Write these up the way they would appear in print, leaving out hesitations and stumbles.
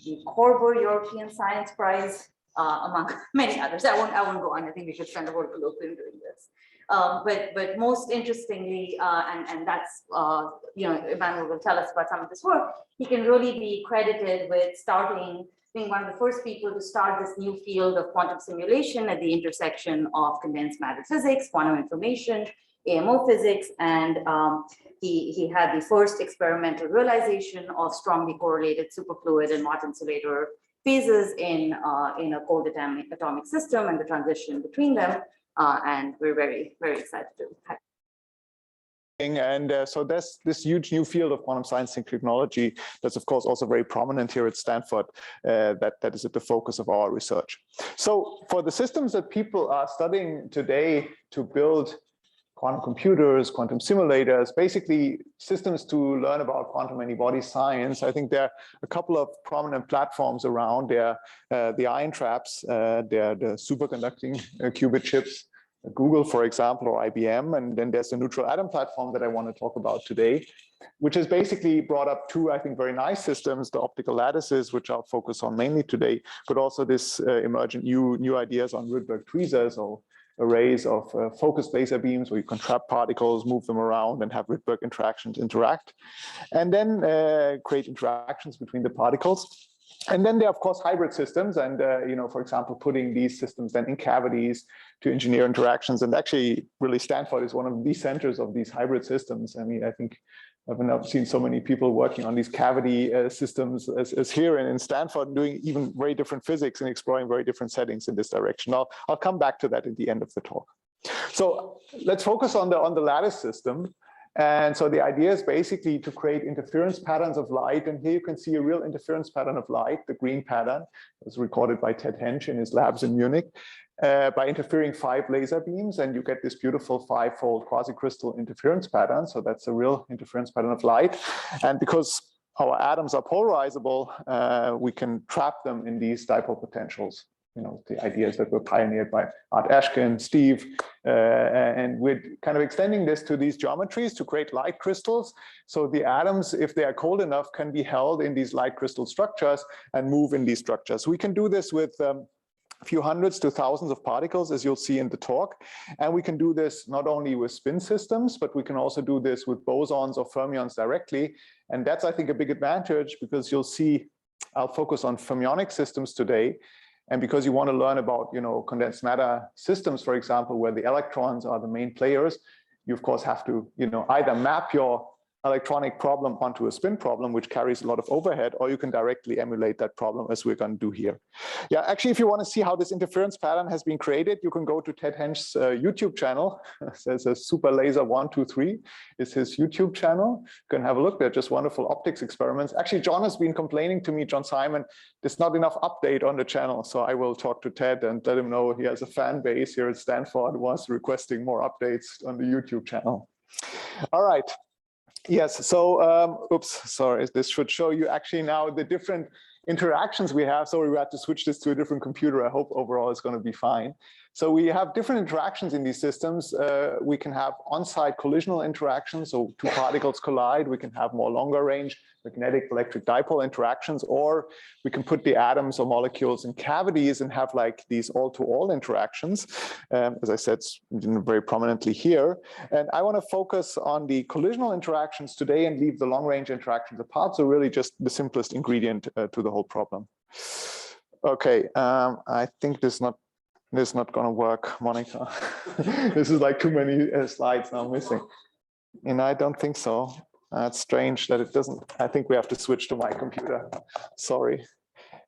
the Corber European Science Prize, among many others. I won't go on. I think we should spend a whole colloquium doing this. But most interestingly, and that's Immanuel will tell us about some of this work. He can really be credited with being one of the first people to start this new field of quantum simulation at the intersection of condensed matter physics, quantum information, AMO physics, and he had the first experimental realization of strongly correlated superfluid and Mott insulator phases in a cold atomic system and the transition between them. And we're very, very excited to have. And so there's this huge new field of quantum science and technology that's, of course, also very prominent here at Stanford, that is at the focus of our research. So for the systems that people are studying today to build quantum computers, quantum simulators, basically systems to learn about quantum many-body science, I think there are a couple of prominent platforms around. There are the ion traps, there are the superconducting qubit chips, Google, for example, or IBM, and then there's the neutral atom platform that I want to talk about today, which has basically brought up two, I think, very nice systems, the optical lattices, which I'll focus on mainly today, but also this emergent new ideas on Rydberg tweezers, or arrays of focused laser beams where you can trap particles, move them around, and have Rydberg interactions interact, and then create interactions between the particles. And then there are, of course, hybrid systems, and for example, putting these systems then in cavities to engineer interactions. And actually, really, Stanford is one of the centers of these hybrid systems. I mean, I think I've never seen so many people working on these cavity systems as here in Stanford, doing even very different physics and exploring very different settings in this direction. I'll come back to that at the end of the talk. So let's focus on the lattice system. And so the idea is basically to create interference patterns of light. And here you can see a real interference pattern of light, the green pattern. It was recorded by Ted Hensch in his labs in Munich, by interfering 5 laser beams. And you get this beautiful 5-fold quasi-crystal interference pattern. So that's a real interference pattern of light. And because our atoms are polarizable, we can trap them in these dipole potentials. The ideas that were pioneered by Art Ashkin, Steve, and we're kind of extending this to these geometries to create light crystals. So the atoms, if they are cold enough, can be held in these light crystal structures and move in these structures. We can do this with a few hundreds to thousands of particles, as you'll see in the talk. And we can do this not only with spin systems, but we can also do this with bosons or fermions directly. And that's, I think, a big advantage, because you'll see, I'll focus on fermionic systems today. And because you want to learn about, condensed matter systems, for example, where the electrons are the main players, you of course have to, either map your electronic problem onto a spin problem, which carries a lot of overhead, or you can directly emulate that problem, as we're going to do here. Yeah, actually, if you want to see how this interference pattern has been created, you can go to Ted Hensch's YouTube channel. It says Super Laser 123 is his YouTube channel. You can have a look. They're just wonderful optics experiments. Actually, John has been complaining to me, John Simon, there's not enough update on the channel. So I will talk to Ted and let him know he has a fan base here at Stanford, was requesting more updates on the YouTube channel. All right. Yes, so, oops, sorry, this should show you actually now the different interactions we have. Sorry, we had to switch this to a different computer. I hope overall it's going to be fine. So we have different interactions in these systems. We can have on-site collisional interactions, so two particles collide. We can have more longer range magnetic electric dipole interactions, or we can put the atoms or molecules in cavities and have like these all-to-all interactions, as I said, very prominently here. And I want to focus on the collisional interactions today and leave the long-range interactions apart. So really just the simplest ingredient to the whole problem. Okay, I think this is not going to work, Monica. This is like too many slides now missing. And I don't think so. It's strange that it doesn't. I think we have to switch to my computer. Sorry.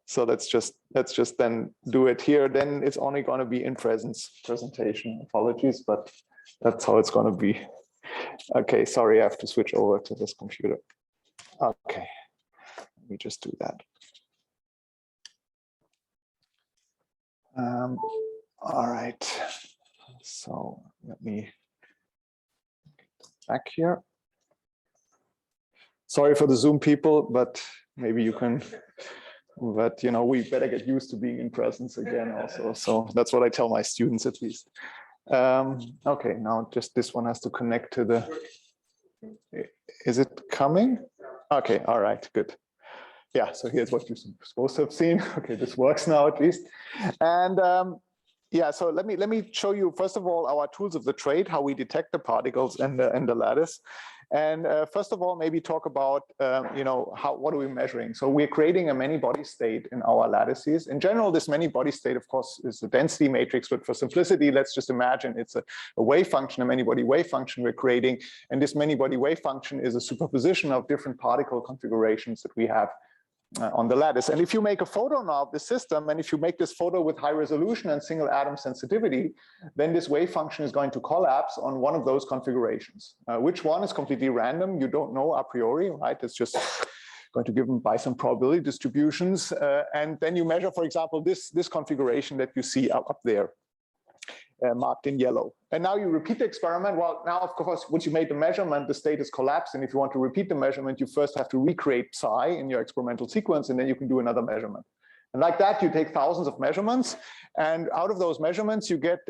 So let's just then do it here. Then it's only going to be in presence presentation. Apologies, but that's how it's going to be. Okay, sorry, I have to switch over to this computer. Okay, let me just do that. All right, so let me get back here. Sorry for the Zoom people, but maybe you can, but we better get used to being in presence again also. So that's what I tell my students at least. Okay, now just this one has to connect to the, is it coming? Okay, all right, good. Yeah, so here's what you're supposed to have seen. Okay, this works now at least. And yeah, so let me show you first of all our tools of the trade, how we detect the particles in the lattice. And first of all, maybe talk about what are we measuring? So we're creating a many-body state in our lattices. In general, this many-body state, of course, is a density matrix, but for simplicity, let's just imagine it's a wave function, a many-body wave function we're creating. And this many-body wave function is a superposition of different particle configurations that we have on the lattice. And if you make a photo now of the system, and if you make this photo with high resolution and single atom sensitivity, then this wave function is going to collapse on one of those configurations. Which one is completely random? You don't know a priori, right? It's just going to give them by some probability distributions. And then you measure, for example, this configuration that you see up there. Marked in yellow. And now you repeat the experiment. Well, now, of course, once you made the measurement, the state is collapsed. And if you want to repeat the measurement, you first have to recreate psi in your experimental sequence, and then you can do another measurement. And like that, you take thousands of measurements. And out of those measurements, you get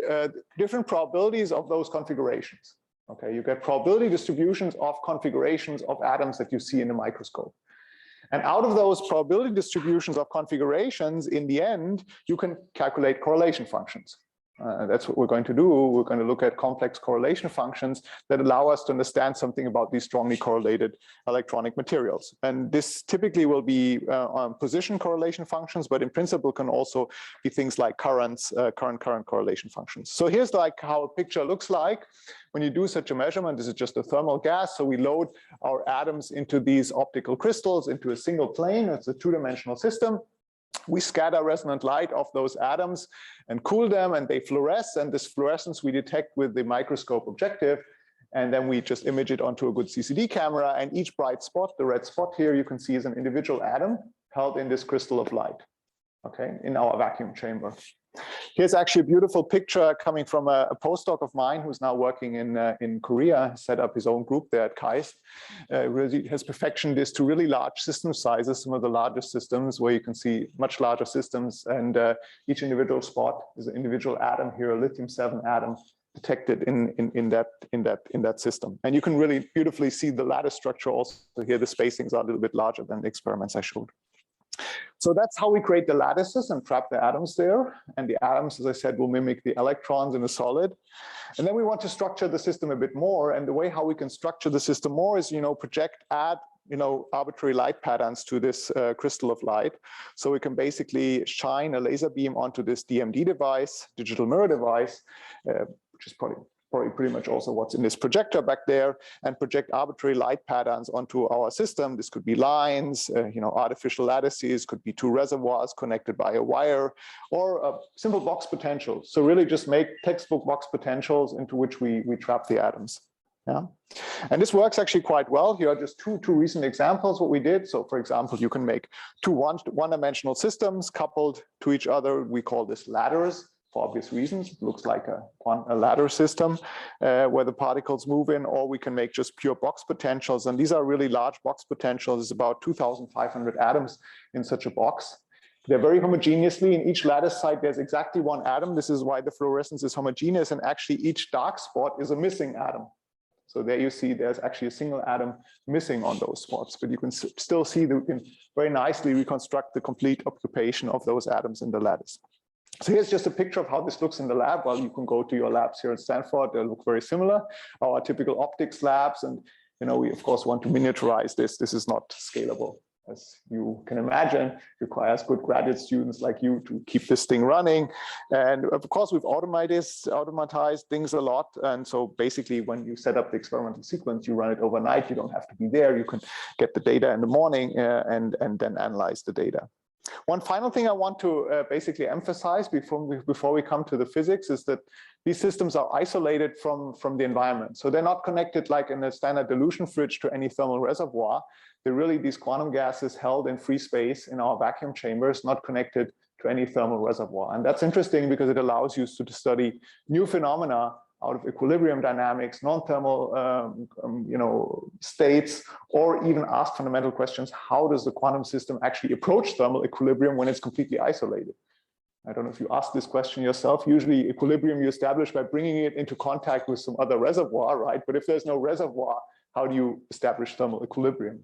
different probabilities of those configurations. Okay, you get probability distributions of configurations of atoms that you see in the microscope. And out of those probability distributions of configurations, in the end, you can calculate correlation functions. That's what we're going to do. We're going to look at complex correlation functions that allow us to understand something about these strongly correlated electronic materials. And this typically will be position correlation functions, but in principle can also be things like current correlation functions. So here's like how a picture looks like when you do such a measurement. This is just a thermal gas. So we load our atoms into these optical crystals into a single plane. It's a two-dimensional system. We scatter resonant light off those atoms and cool them, and they fluoresce. And this fluorescence we detect with the microscope objective. And then we just image it onto a good CCD camera. And each bright spot, the red spot here, you can see is an individual atom held in this crystal of light, okay, in our vacuum chamber. Here's actually a beautiful picture coming from a postdoc of mine who's now working in Korea, set up his own group there at KAIST. Really has perfectioned this to really large system sizes, some of the largest systems where you can see much larger systems, and each individual spot is an individual atom here, a lithium-7 atom detected in that system. And you can really beautifully see the lattice structure also here. The spacings are a little bit larger than the experiments I showed. So that's how we create the lattices and trap the atoms there. And the atoms, as I said, will mimic the electrons in a solid. And then we want to structure the system a bit more. And the way how we can structure the system more is, add arbitrary light patterns to this crystal of light. So we can basically shine a laser beam onto this DMD device, digital mirror device, which is probably pretty much also what's in this projector back there, and project arbitrary light patterns onto our system. This could be lines, artificial lattices, could be two reservoirs connected by a wire, or a simple box potential. So really just make textbook box potentials into which we trap the atoms. Yeah, and this works actually quite well. Here are just two recent examples what we did. So for example, you can make two one-dimensional systems coupled to each other. We call this ladders. For obvious reasons, it looks like a ladder system where the particles move in, or we can make just pure box potentials. And these are really large box potentials. It's about 2,500 atoms in such a box. They're very homogeneously. In each lattice site, there's exactly one atom. This is why the fluorescence is homogeneous. And actually, each dark spot is a missing atom. So there you see there's actually a single atom missing on those spots. But you can still see that we can very nicely reconstruct the complete occupation of those atoms in the lattice. So here's just a picture of how this looks in the lab. Well, you can go to your labs here at Stanford. They look very similar. Our typical optics labs. And we, of course, want to miniaturize this. This is not scalable. As you can imagine, it requires good graduate students like you to keep this thing running. And of course, we've automatized things a lot. And so basically, when you set up the experimental sequence, you run it overnight. You don't have to be there. You can get the data in the morning and then analyze the data. One final thing I want to basically emphasize before we come to the physics is that these systems are isolated from the environment. So they're not connected like in a standard dilution fridge to any thermal reservoir. They're really these quantum gases held in free space in our vacuum chambers, not connected to any thermal reservoir. And that's interesting because it allows you to study new phenomena out of equilibrium dynamics, non-thermal states, or even ask fundamental questions. How does the quantum system actually approach thermal equilibrium when it's completely isolated? I don't know if you ask this question yourself. Usually equilibrium you establish by bringing it into contact with some other reservoir, right? But if there's no reservoir, how do you establish thermal equilibrium?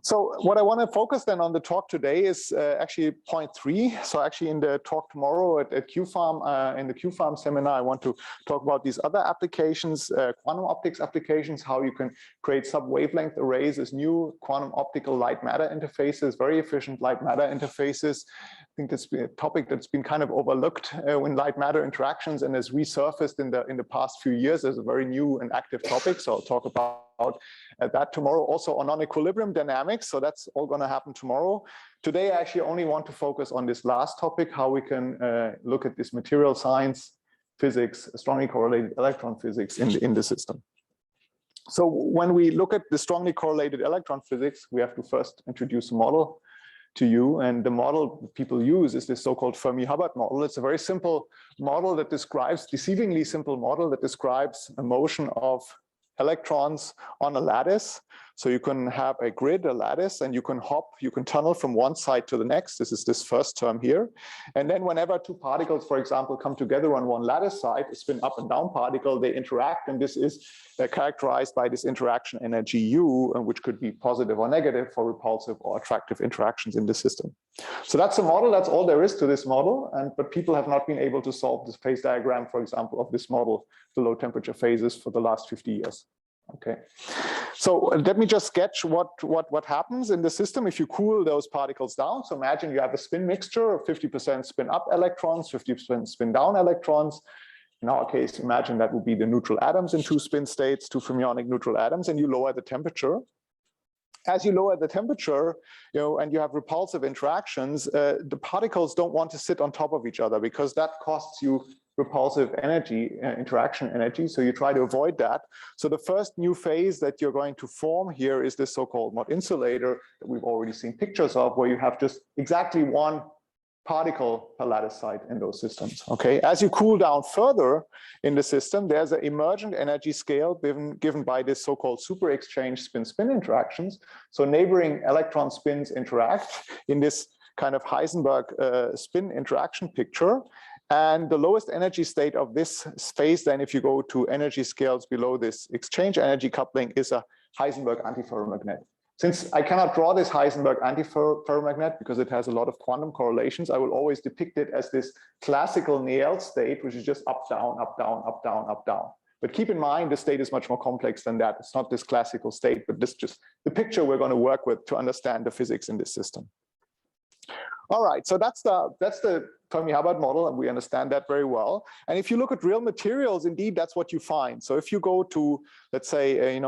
So what I want to focus then on the talk today is actually point 3. So actually in the talk tomorrow at QFarm, in the QFarm seminar, I want to talk about these other applications, quantum optics applications, how you can create sub-wavelength arrays as new quantum optical light matter interfaces, very efficient light matter interfaces. I think that's been a topic that's been kind of overlooked in light matter interactions and has resurfaced in the past few years as a very new and active topic. So I'll talk about that tomorrow, also on non-equilibrium dynamics. So that's all going to happen tomorrow. Today, I actually only want to focus on this last topic, how we can look at this material science, physics, strongly correlated electron physics in the system. So when we look at the strongly correlated electron physics, we have to first introduce a model to you. And the model people use is this so-called Fermi model. It's a very simple model that describes, deceivingly simple model that describes a motion of electrons on a lattice. So you can have a grid, a lattice, and you can hop, you can tunnel from one side to the next. This is this first term here. And then whenever two particles, for example, come together on one lattice side, a spin up and down particle, they interact. And this is characterized by this interaction energy U, which could be positive or negative for repulsive or attractive interactions in the system. So that's a model. That's all there is to this model. But people have not been able to solve this phase diagram, for example, of this model, the low temperature phases, for the last 50 years. Okay, so let me just sketch what happens in the system if you cool those particles down. So imagine you have a spin mixture of 50% spin up electrons, 50% spin down electrons. In our case, imagine that would be the neutral atoms in two spin states, two fermionic neutral atoms, and you lower the temperature. As you lower the temperature, and you have repulsive interactions, the particles don't want to sit on top of each other because that costs you repulsive energy, interaction energy. So you try to avoid that. So the first new phase that you're going to form here is this so-called Mott insulator that we've already seen pictures of, where you have just exactly one particle per lattice site in those systems. Okay, as you cool down further in the system, there's an emergent energy scale given by this so-called super exchange spin-spin interactions. So neighboring electron spins interact in this kind of Heisenberg spin interaction picture. And the lowest energy state of this phase, then if you go to energy scales below this exchange energy coupling, is a Heisenberg antiferromagnet. Since I cannot draw this Heisenberg antiferromagnet because it has a lot of quantum correlations, I will always depict it as this classical Néel state, which is just up, down, up, down, up, down, up, down. But keep in mind, the state is much more complex than that. It's not this classical state, but this just the picture we're going to work with to understand the physics in this system. All right, so that's the Fermi-Hubbard model, and we understand that very well. And if you look at real materials, indeed, that's what you find. So if you go to, let's say,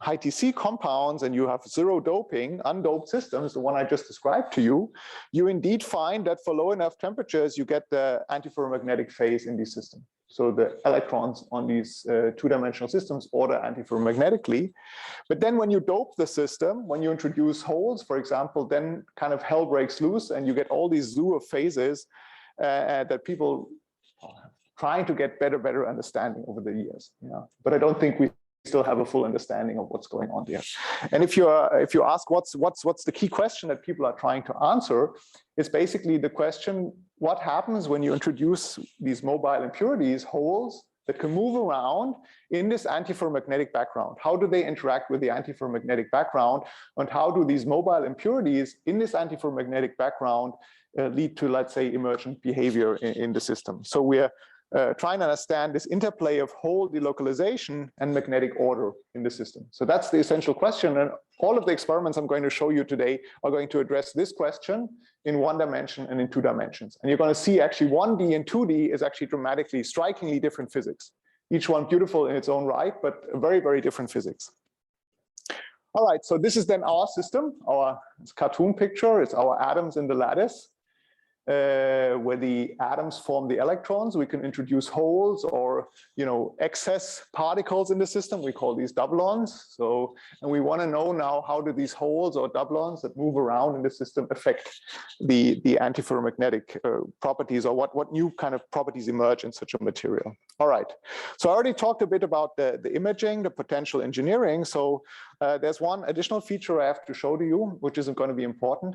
high TC compounds and you have zero doping, undoped systems, the one I just described to you, you indeed find that for low enough temperatures, you get the antiferromagnetic phase in these systems. So the electrons on these two-dimensional systems order antiferromagnetically. But then when you dope the system, when you introduce holes, for example, then kind of hell breaks loose and you get all these zoo of phases that people are trying to get better understanding over the years. Yeah. But I don't think we still have a full understanding of what's going on there. And if you ask what's the key question that people are trying to answer, it's basically the question, what happens when you introduce these mobile impurities, holes that can move around in this antiferromagnetic background? How do they interact with the antiferromagnetic background? And how do these mobile impurities in this antiferromagnetic background lead to, let's say, emergent behavior in the system? So we're trying to understand this interplay of hole delocalization and magnetic order in the system. So that's the essential question. And all of the experiments I'm going to show you today are going to address this question in one dimension and in two dimensions. And you're going to see actually 1D and 2D is actually dramatically, strikingly different physics. Each one beautiful in its own right, but very, very different physics. All right, so this is then our system, our cartoon picture. It's our atoms in the lattice. Where the atoms form the electrons, we can introduce holes or excess particles in the system. We call these doublons. So, and we want to know now, how do these holes or doublons that move around in the system affect the antiferromagnetic properties, or what new kind of properties emerge in such a material? All right. So I already talked a bit about the imaging, the potential engineering. So there's one additional feature I have to show to you, which isn't going to be important.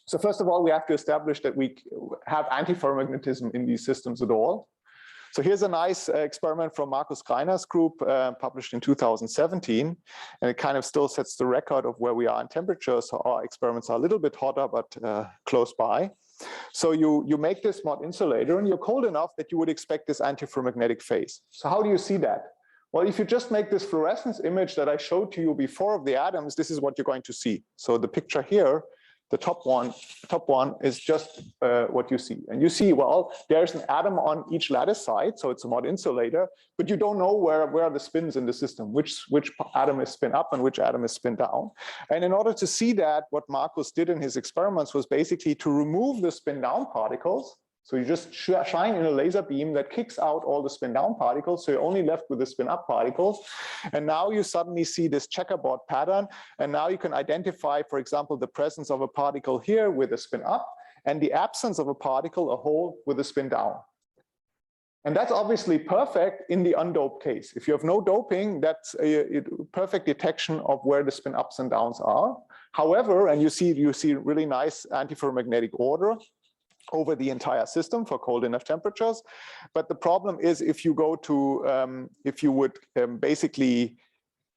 So first of all, we have to establish that we have antiferromagnetism in these systems at all. So here's a nice experiment from Markus Greiner's group, published in 2017, and it kind of still sets the record of where we are in temperature. So our experiments are a little bit hotter, but close by. So you make this mod insulator, and you're cold enough that you would expect this antiferromagnetic phase. So how do you see that? Well, if you just make this fluorescence image that I showed to you before of the atoms, this is what you're going to see. So the picture here, the top one is just what you see. And you see, well, there's an atom on each lattice side, so it's a mod insulator, but you don't know where are the spins in the system, which atom is spin up and which atom is spin down. And in order to see that, what Markus did in his experiments was basically to remove the spin down particles. So you just shine in a laser beam that kicks out all the spin down particles. So you're only left with the spin up particles. And now you suddenly see this checkerboard pattern. And now you can identify, for example, the presence of a particle here with a spin up and the absence of a particle, a hole with a spin down. And that's obviously perfect in the undoped case. If you have no doping, that's a perfect detection of where the spin ups and downs are. However, and you see really nice antiferromagnetic order over the entire system for cold enough temperatures. But the problem is if you go to, if you would basically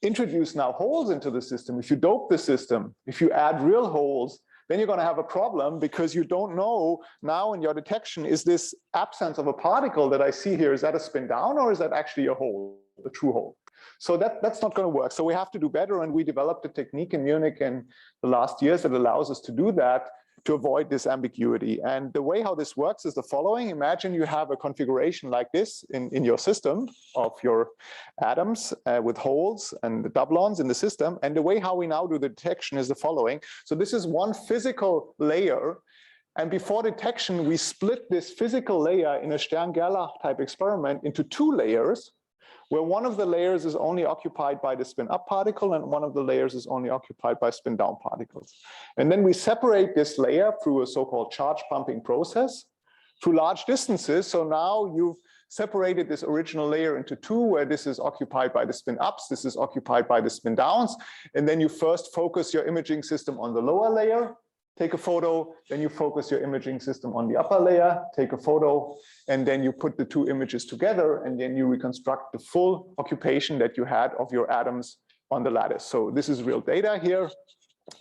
introduce now holes into the system, if you dope the system, if you add real holes, then you're going to have a problem because you don't know now in your detection, is this absence of a particle that I see here, is that a spin down or is that actually a hole, a true hole? So that's not going to work. So we have to do better. And we developed a technique in Munich in the last years that allows us to do that, to avoid this ambiguity. And the way how this works is the following. Imagine you have a configuration like this in your system of your atoms with holes and the doublons in the system. And the way how we now do the detection is the following. So this is one physical layer. And before detection, we split this physical layer in a Stern-Gerlach type experiment into two layers, where one of the layers is only occupied by the spin up particle and one of the layers is only occupied by spin down particles. And then we separate this layer through a so-called charge pumping process through large distances. So now you've separated this original layer into two, where this is occupied by the spin ups, this is occupied by the spin downs. And then you first focus your imaging system on the lower layer, take a photo, then you focus your imaging system on the upper layer, take a photo, and then you put the two images together, and then you reconstruct the full occupation that you had of your atoms on the lattice. So this is real data here.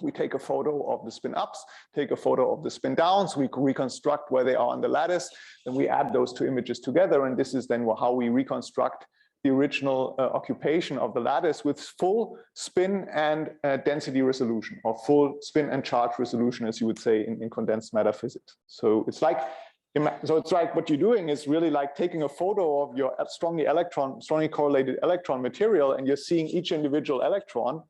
We take a photo of the spin ups, take a photo of the spin downs, we reconstruct where they are on the lattice, then we add those two images together, and this is then how we reconstruct the original occupation of the lattice with full spin and density resolution, or full spin and charge resolution, as you would say in condensed matter physics. So it's like what you're doing is really like taking a photo of your strongly correlated electron material, and you're seeing each individual electron.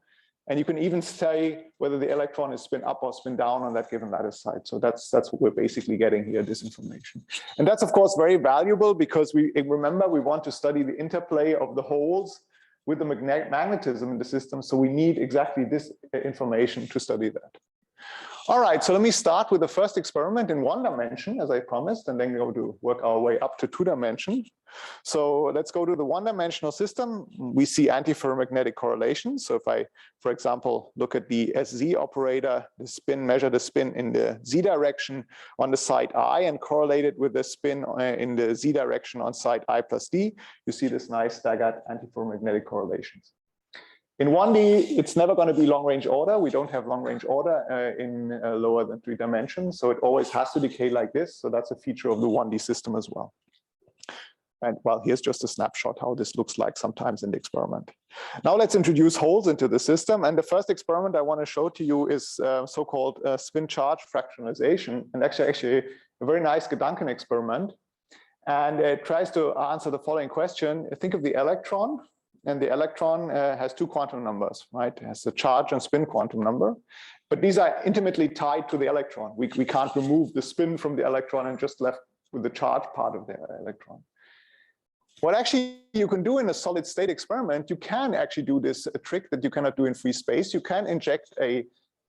And you can even say whether the electron is spin up or spin down on that given lattice side. So that's what we're basically getting here, this information. And that's, of course, very valuable because remember, we want to study the interplay of the holes with the magnetism in the system. So we need exactly this information to study that. All right, so let me start with the first experiment in one dimension, as I promised, and then go to work our way up to two dimension. So let's go to the one-dimensional system. We see antiferromagnetic correlations. So if I, for example, look at the SZ operator, the spin, measure the spin in the Z direction on the side I and correlate it with the spin in the Z direction on side I plus D, you see this nice staggered antiferromagnetic correlations. In 1D, it's never going to be long-range order. We don't have long-range order in lower than 3 dimensions. So it always has to decay like this. So that's a feature of the 1D system as well. And well, here's just a snapshot how this looks like sometimes in the experiment. Now let's introduce holes into the system. And the first experiment I want to show to you is so-called spin charge fractionalization. And actually a very nice Gedanken experiment. And it tries to answer the following question. Think of the electron. And the electron has 2 quantum numbers, right? It has the charge and spin quantum number. But these are intimately tied to the electron. We can't remove the spin from the electron and just left with the charge part of the electron. What actually you can do in a solid state experiment, you can actually do this trick that you cannot do in free space. You can inject an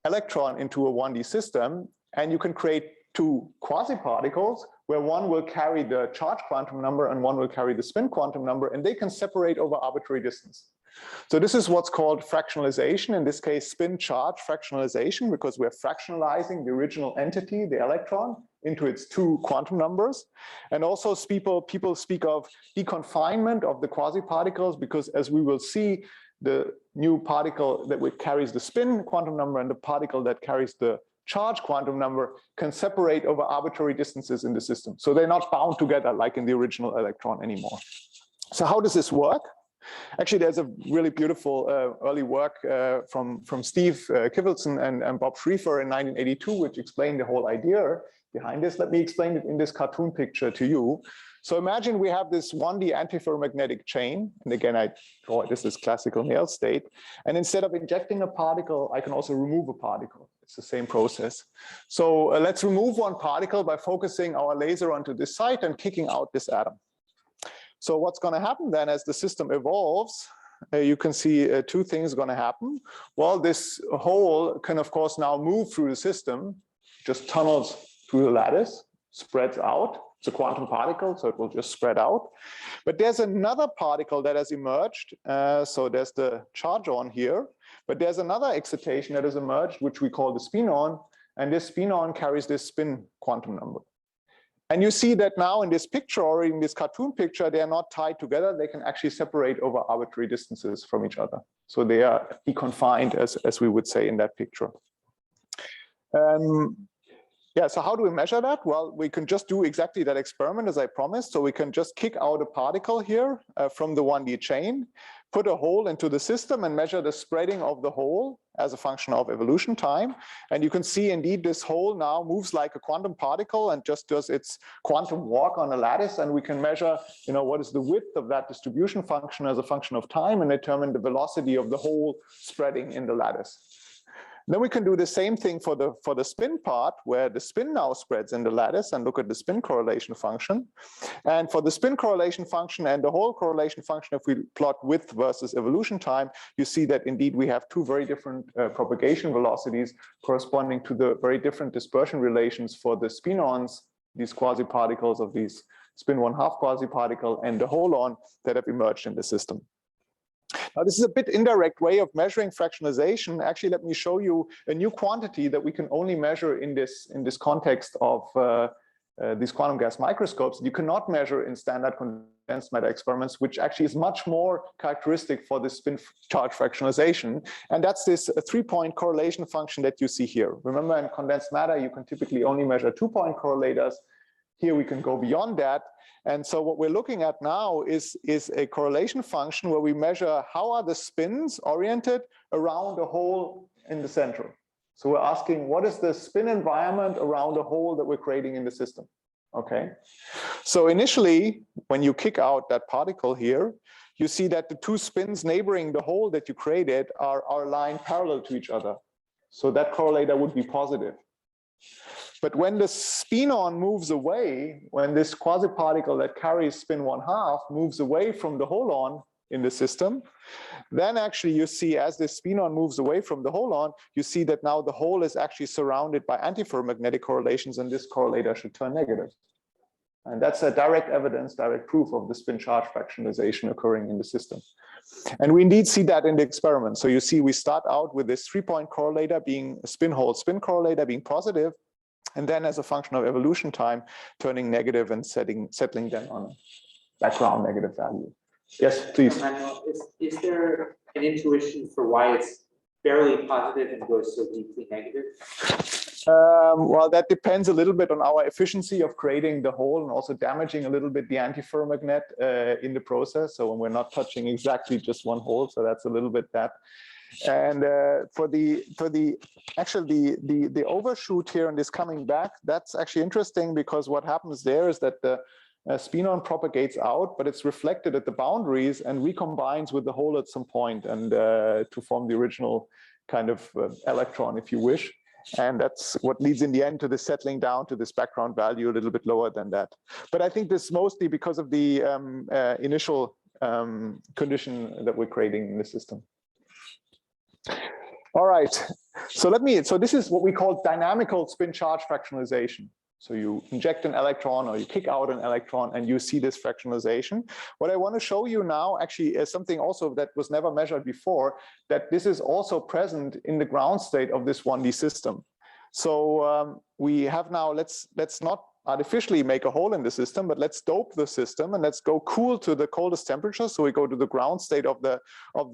electron into a 1D system, and you can create 2 quasi-particles where one will carry the charge quantum number and one will carry the spin quantum number, and they can separate over arbitrary distance. So this is what's called fractionalization, in this case spin charge fractionalization, because we're fractionalizing the original entity, the electron, into its two quantum numbers. And also people speak of deconfinement of the quasi-particles, because as we will see, the new particle that carries the spin quantum number and the particle that carries the charge quantum number can separate over arbitrary distances in the system. So they're not bound together like in the original electron anymore. So how does this work? Actually, there's a really beautiful early work from Steve Kivelson and Bob Schrieffer in 1982, which explained the whole idea behind this. Let me explain it in this cartoon picture to you. So imagine we have this 1D antiferromagnetic chain. And again, I draw this as classical Néel state. And instead of injecting a particle, I can also remove a particle. It's the same process. So let's remove one particle by focusing our laser onto this site and kicking out this atom. So what's going to happen then as the system evolves, you can see two things going to happen. Well, this hole can, of course, now move through the system, just tunnels through the lattice, spreads out. It's a quantum particle, so it will just spread out. But there's another particle that has emerged. So there's the charge on here. But there's another excitation that has emerged, which we call the spin-on. And this spin-on carries this spin quantum number. And you see that now in this picture, or in this cartoon picture, they are not tied together. They can actually separate over arbitrary distances from each other. So they are deconfined, as we would say in that picture. Yeah, so how do we measure that? Well, we can just do exactly that experiment as I promised. So we can just kick out a particle here from the 1D chain, put a hole into the system and measure the spreading of the hole as a function of evolution time. And you can see indeed this hole now moves like a quantum particle and just does its quantum walk on a lattice. And we can measure, what is the width of that distribution function as a function of time and determine the velocity of the hole spreading in the lattice. Then we can do the same thing for the spin part, where the spin now spreads in the lattice, and look at the spin correlation function. And for the spin correlation function and the whole correlation function, if we plot width versus evolution time, you see that indeed we have two very different propagation velocities corresponding to the very different dispersion relations for the spin-ons, these quasi-particles of these spin 1/2 quasi-particle, and the holon that have emerged in the system. Now, this is a bit indirect way of measuring fractionalization. Actually, let me show you a new quantity that we can only measure in this context of these quantum gas microscopes. You cannot measure in standard condensed matter experiments, which actually is much more characteristic for the spin charge fractionalization. And that's this 3-point correlation function that you see here. Remember, in condensed matter, you can typically only measure 2-point correlators. Here we can go beyond that. And so what we're looking at now is a correlation function where we measure how are the spins oriented around a hole in the center. So we're asking, what is the spin environment around a hole that we're creating in the system? Okay. So initially, when you kick out that particle here, you see that the two spins neighboring the hole that you created are aligned parallel to each other. So that correlator would be positive. But when the spin-on moves away, when this quasi-particle that carries spin 1/2 moves away from the holon in the system, then actually you see as the spin-on moves away from the holon, you see that now the hole is actually surrounded by antiferromagnetic correlations, and this correlator should turn negative. And that's a direct evidence, direct proof of the spin charge fractionalization occurring in the system. And we indeed see that in the experiment. So you see we start out with this 3-point correlator being a spin-hole spin correlator being positive, and then as a function of evolution time, turning negative and settling then on a background negative value. Yes, please. Immanuel, is there an intuition for why it's barely positive and goes so deeply negative? Well, that depends a little bit on our efficiency of creating the hole and also damaging a little bit the antiferromagnet in the process. So when we're not touching exactly just one hole, so that's a little bit that. And for the overshoot here and this coming back, that's actually interesting, because what happens there is that the spin-on propagates out, but it's reflected at the boundaries and recombines with the hole at some point, and to form the original kind of electron, if you wish. And that's what leads in the end to the settling down to this background value a little bit lower than that. But I think this is mostly because of the initial condition that we're creating in the system. All right, so this is what we call dynamical spin charge fractionalization. So you inject an electron or you kick out an electron and you see this fractionalization. What I want to show you now actually is something also that was never measured before, that this is also present in the ground state of this 1D system. So we have now, let's not artificially make a hole in the system, but let's dope the system and let's go cool to the coldest temperature. So we go to the ground state of the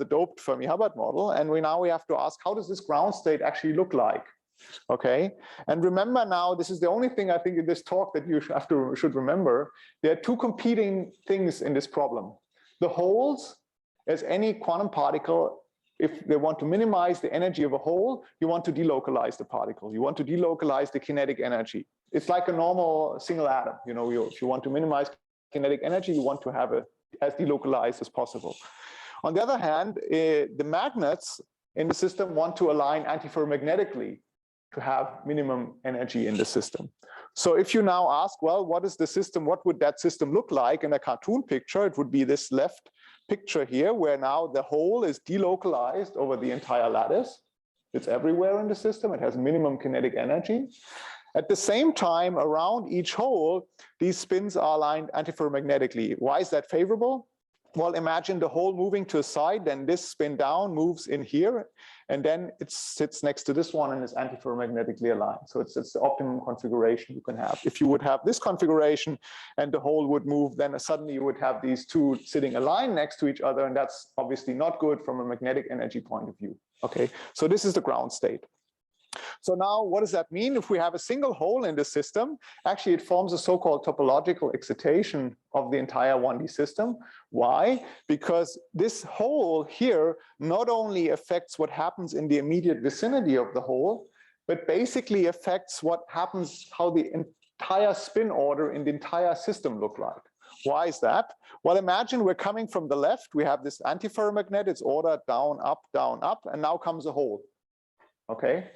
doped Fermi model. And now we have to ask, how does this ground state actually look like? Okay, and remember now, this is the only thing I think in this talk that you should remember. There are two competing things in this problem. The holes, as any quantum particle, if they want to minimize the energy of a hole, you want to delocalize the particle. You want to delocalize the kinetic energy. It's like a normal single atom. You know, if you want to minimize kinetic energy, you want to have it as delocalized as possible. On the other hand, the magnets in the system want to align antiferromagnetically to have minimum energy in the system. So if you now ask, well, what is the system? What would that system look like in a cartoon picture? It would be this left picture here, where now the hole is delocalized over the entire lattice. It's everywhere in the system. It has minimum kinetic energy. At the same time, around each hole, these spins are aligned antiferromagnetically. Why is that favorable? Well, imagine the hole moving to a side, then this spin down moves in here, and then it sits next to this one and is antiferromagnetically aligned. So it's the optimum configuration you can have. If you would have this configuration and the hole would move, then suddenly you would have these two sitting aligned next to each other, and that's obviously not good from a magnetic energy point of view. Okay, so this is the ground state. So now what does that mean? If we have a single hole in the system, actually it forms a so-called topological excitation of the entire 1D system. Why? Because this hole here not only affects what happens in the immediate vicinity of the hole, but basically affects what happens, how the entire spin order in the entire system look like. Why is that? Well, imagine we're coming from the left, we have this antiferromagnet, it's ordered down, up, and now comes a hole. Okay,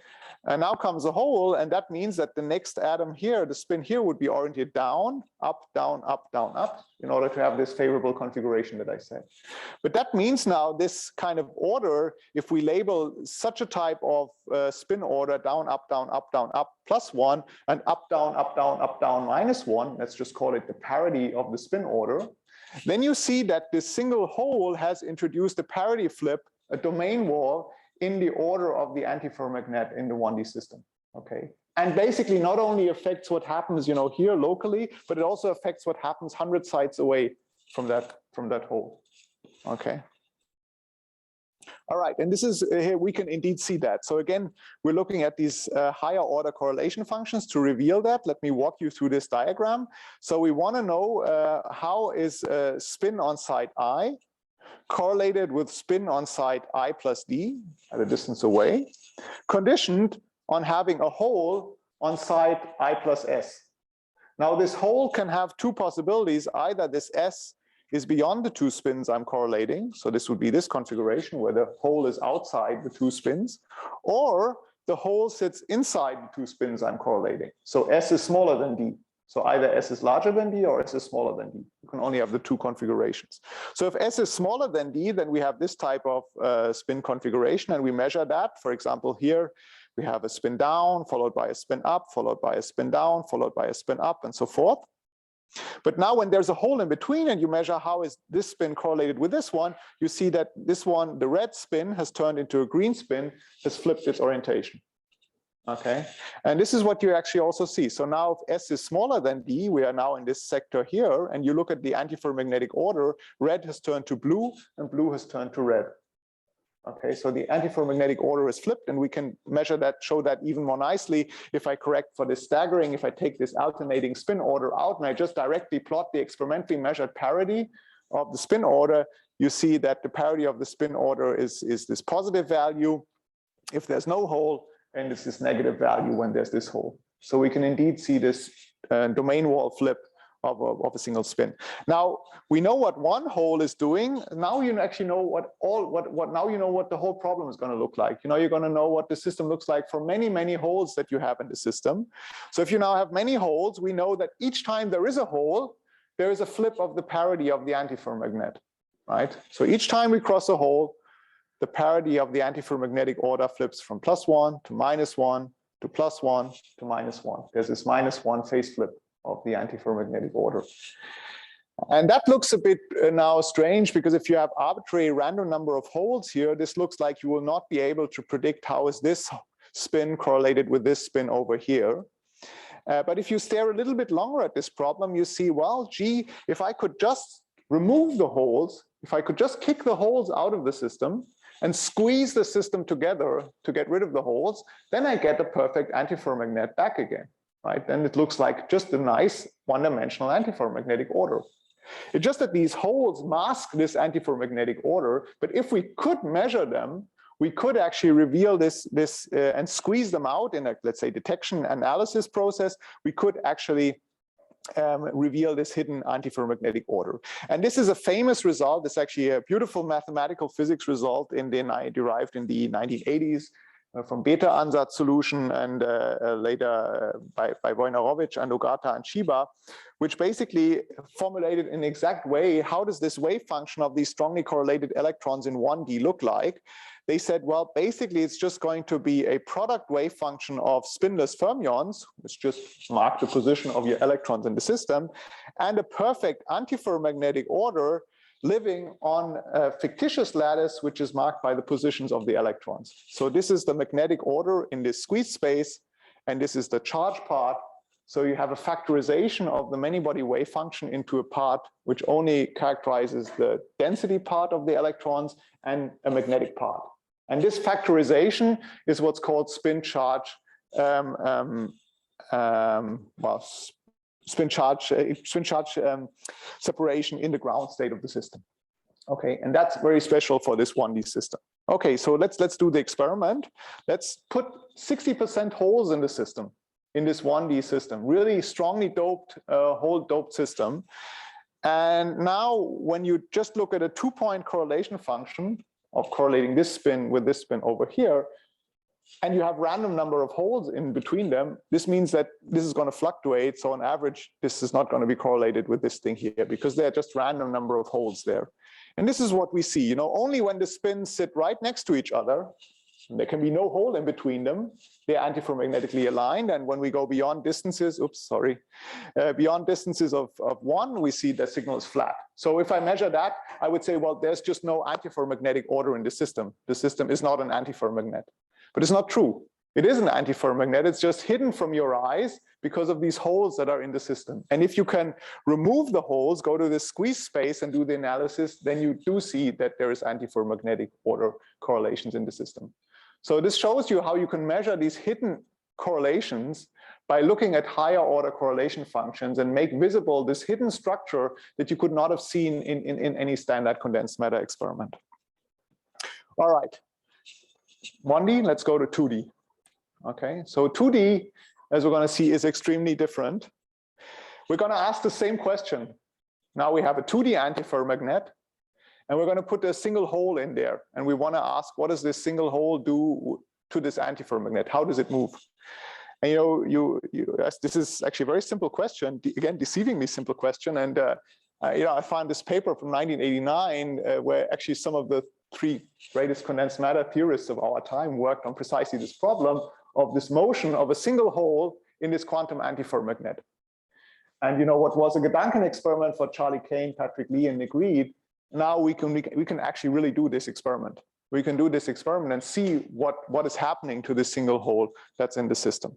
and now comes a hole, and that means that the next atom here, the spin here, would be oriented down, up, down, up, down, up, in order to have this favorable configuration that I said. But that means now this kind of order, if we label such a type of spin order down, up, +1, and up, down, -1, let's just call it the parity of the spin order, then you see that this single hole has introduced a parity flip, a domain wall, in the order of the antiferromagnet in the 1D system, okay? And basically not only affects what happens, you know, here locally, but it also affects what happens 100 sites away from that hole, okay? All right, and this is, here we can indeed see that. So again, we're looking at these higher order correlation functions to reveal that. Let me walk you through this diagram. So we wanna know how is spin on site I correlated with spin on site I plus D at a distance away, conditioned on having a hole on site I plus S. Now this hole can have two possibilities. Either this S is beyond the two spins I'm correlating, so this would be this configuration where the hole is outside the two spins, or the hole sits inside the two spins I'm correlating. So S is smaller than D. So either S is larger than D or S is smaller than D. You can only have the two configurations. So if S is smaller than D, then we have this type of spin configuration, and we measure that. For example, here we have a spin down, followed by a spin up, followed by a spin down, followed by a spin up, and so forth. But now when there's a hole in between and you measure how is this spin correlated with this one, you see that this one, the red spin, has turned into a green spin, has flipped its orientation. Okay, and this is what you actually also see. So now if S is smaller than D, we are now in this sector here, and you look at the antiferromagnetic order, red has turned to blue and blue has turned to red. Okay, so the antiferromagnetic order is flipped, and we can measure that, show that even more nicely if I correct for this staggering. If I take this alternating spin order out and I just directly plot the experimentally measured parity of the spin order, you see that the parity of the spin order is this positive value if there's no hole, and it's this negative value when there's this hole. So we can indeed see this domain wall flip of a single spin. Now we know what one hole is doing. Now you actually know now you know what the whole problem is going to look like. You know, you're going to know what the system looks like for many, many holes that you have in the system. So if you now have many holes, we know that each time there is a hole, there is a flip of the parity of the antiferromagnet, right? So each time we cross a hole, the parity of the antiferromagnetic order flips from +1 to -1 to +1 to -1. There's this -1 phase flip of the antiferromagnetic order. And that looks a bit now strange, because if you have arbitrary random number of holes here, this looks like you will not be able to predict how is this spin correlated with this spin over here. But if you stare a little bit longer at this problem, you see, well, gee, if I could just remove the holes, if I could just kick the holes out of the system and squeeze the system together to get rid of the holes, then I get the perfect antiferromagnet back again, right? Then it looks like just a nice one-dimensional antiferromagnetic order. It's just that these holes mask this antiferromagnetic order, but if we could measure them, we could actually reveal this and squeeze them out in a, let's say, detection analysis process. We could actually reveal this hidden antiferromagnetic order. And this is a famous result. It's actually a beautiful mathematical physics result derived in the 1980s from beta-ansatz solution, and later by Wojnarowicz and Ogata and Shiba, which basically formulated in an exact way, how does this wave function of these strongly correlated electrons in 1D look like? They said, well, basically it's just going to be a product wave function of spinless fermions, which just mark the position of your electrons in the system, and a perfect antiferromagnetic order living on a fictitious lattice, which is marked by the positions of the electrons. So this is the magnetic order in this squeeze space, and this is the charge part. So you have a factorization of the many-body wave function into a part which only characterizes the density part of the electrons and a magnetic part. And this factorization is what's called spin charge, spin charge separation in the ground state of the system. Okay, and that's very special for this 1D system. Okay, so let's do the experiment. Let's put 60% holes in the system, in this 1D system, really strongly doped, hole doped system. And now when you just look at a 2-point correlation function of correlating this spin with this spin over here, and you have random number of holes in between them, this means that this is going to fluctuate. So on average, this is not going to be correlated with this thing here, because they're just random number of holes there. And this is what we see, you know, only when the spins sit right next to each other, there can be no hole in between them, they're antiferromagnetically aligned. And when we go beyond distances, beyond distances of 1, we see the signal is flat. So if I measure that, I would say, well, there's just no antiferromagnetic order in the system. The system is not an antiferromagnet. But it's not true. It is an antiferromagnet. It's just hidden from your eyes because of these holes that are in the system. And if you can remove the holes, go to this squeeze space and do the analysis, then you do see that there is antiferromagnetic order correlations in the system. So this shows you how you can measure these hidden correlations by looking at higher order correlation functions and make visible this hidden structure that you could not have seen in any standard condensed matter experiment. All right. 1D, let's go to 2D. Okay, so 2D, as we're going to see, is extremely different. We're going to ask the same question. Now we have a 2D antiferromagnet, and we're going to put a single hole in there. And we want to ask, what does this single hole do to this antiferromagnet? How does it move? And this is actually a very simple question, again, deceivingly simple question. And I found this paper from 1989 where actually some of the 3 greatest condensed matter theorists of our time worked on precisely this problem of this motion of a single hole in this quantum antiferromagnet. And what was a Gedanken experiment for Charlie Kane, Patrick Lee, and Nick Reed, now we can actually really do this experiment. We can do this experiment and see what is happening to this single hole that's in the system.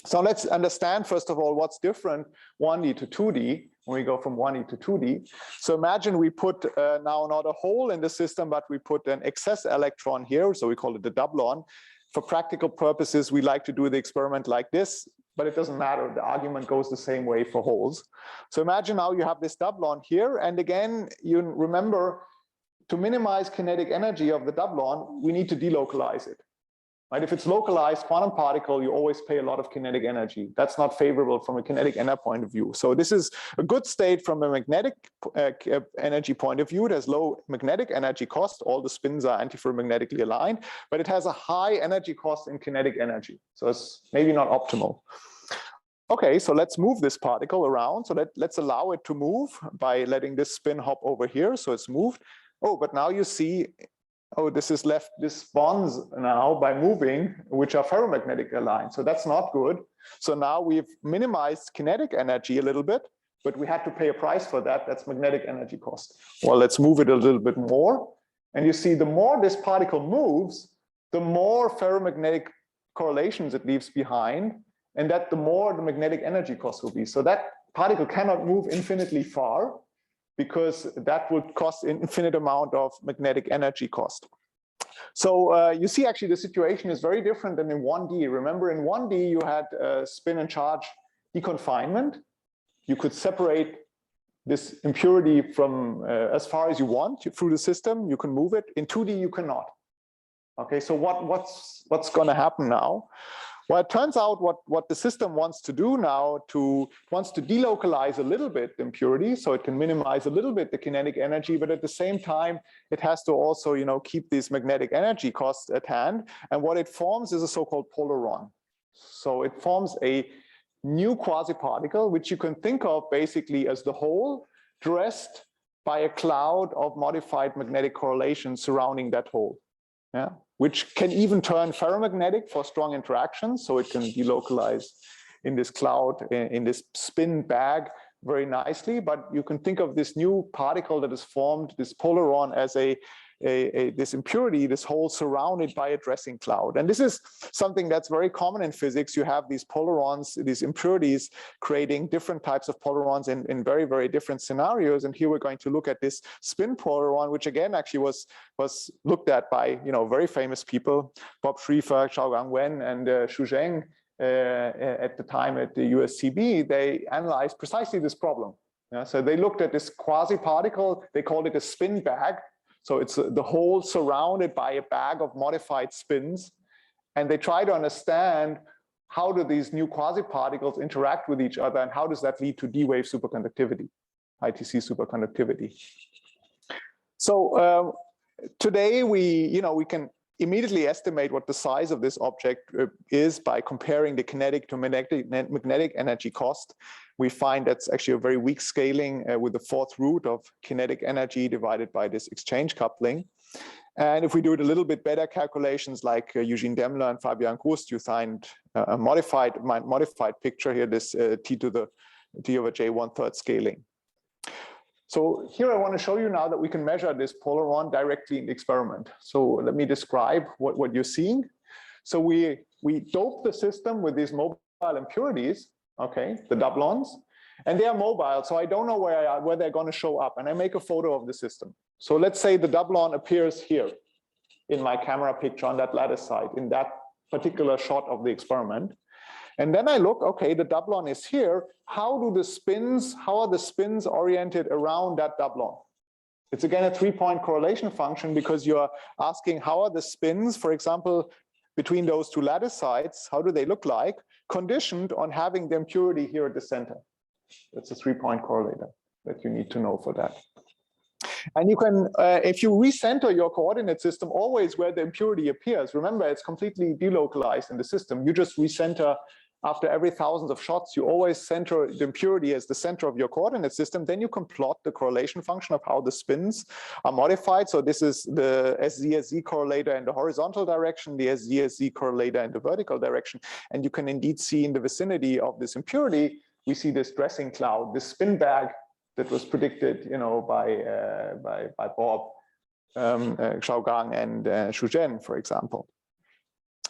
So let's understand, first of all, what's different 1D to 2D when we go from 1D to 2D. So imagine we put now not a hole in the system, but we put an excess electron here. So we call it the doublon. For practical purposes, we like to do the experiment like this, but it doesn't matter. The argument goes the same way for holes. So imagine now you have this doublon here. And again, you remember, to minimize kinetic energy of the doublon, we need to delocalize it. Right? If it's localized quantum particle, you always pay a lot of kinetic energy. That's not favorable from a kinetic energy point of view. So this is a good state from a magnetic energy point of view. It has low magnetic energy cost. All the spins are antiferromagnetically aligned, but it has a high energy cost in kinetic energy. So it's maybe not optimal. Okay, so let's move this particle around. So let's allow it to move by letting this spin hop over here. So it's moved. Oh, but now you see oh, this is left, this bonds now by moving, which are ferromagnetic aligned. So that's not good. So now we've minimized kinetic energy a little bit, but we had to pay a price for that. That's magnetic energy cost. Well, let's move it a little bit more. And you see, the more this particle moves, the more ferromagnetic correlations it leaves behind, and that the more the magnetic energy cost will be. So that particle cannot move infinitely far, because that would cost an infinite amount of magnetic energy cost. So you see, actually, the situation is very different than in 1D. Remember, in 1D, you had spin and charge deconfinement. You could separate this impurity from as far as you want through the system. You can move it. In 2D, you cannot. Okay, so what's going to happen now? Well, it turns out what the system wants to do now, wants to delocalize a little bit the impurity, so it can minimize a little bit the kinetic energy, but at the same time, it has to also, keep these magnetic energy costs at hand. And what it forms is a so-called polaron. So it forms a new quasi-particle, which you can think of basically as the hole dressed by a cloud of modified magnetic correlations surrounding that hole. Yeah, which can even turn ferromagnetic for strong interactions. So it can delocalize in this cloud, in this spin bag very nicely. But you can think of this new particle that is formed, this polaron, as this impurity, this hole surrounded by a dressing cloud. And this is something that's very common in physics. You have these polarons, these impurities, creating different types of polarons in very, very different scenarios. And here we're going to look at this spin polaron, which again actually was looked at by very famous people, Bob Schrieffer, Xiaogang Wen, and Xu Zheng at the time at the USCB. They analyzed precisely this problem. Yeah, so they looked at this quasi-particle, they called it a spin bag. So it's the hole surrounded by a bag of modified spins. And they try to understand, how do these new quasi-particles interact with each other, and how does that lead to D-wave superconductivity, ITC superconductivity. So today we can immediately estimate what the size of this object is by comparing the kinetic to magnetic energy cost. We find that's actually a very weak scaling with the fourth root of kinetic energy divided by this exchange coupling. And if we do it a little bit better calculations, like Eugene Demler and Fabian Grust, you find a modified picture here, this T over J 1/3 scaling. So here I want to show you now that we can measure this polaron directly in the experiment. So let me describe what you're seeing. So we dope the system with these mobile impurities, okay, the doublons, and they are mobile. So I don't know where they're going to show up. And I make a photo of the system. So let's say the doublon appears here in my camera picture on that lattice site, in that particular shot of the experiment. And then I look, okay, the doublon is here. How are the spins oriented around that doublon? It's again a 3-point correlation function, because you're asking, how are the spins, for example, between those two lattice sites, how do they look like, conditioned on having the impurity here at the center? That's a 3-point correlator that you need to know for that. And you can, if you recenter your coordinate system always where the impurity appears, remember it's completely delocalized in the system. You just recenter after every thousands of shots, you always center the impurity as the center of your coordinate system. Then you can plot the correlation function of how the spins are modified. So this is the SZ-SZ correlator in the horizontal direction, the SZ-SZ correlator in the vertical direction. And you can indeed see in the vicinity of this impurity, we see this dressing cloud, this spin bag that was predicted, by Bob, Xiaogang, and Xu Zheng, for example.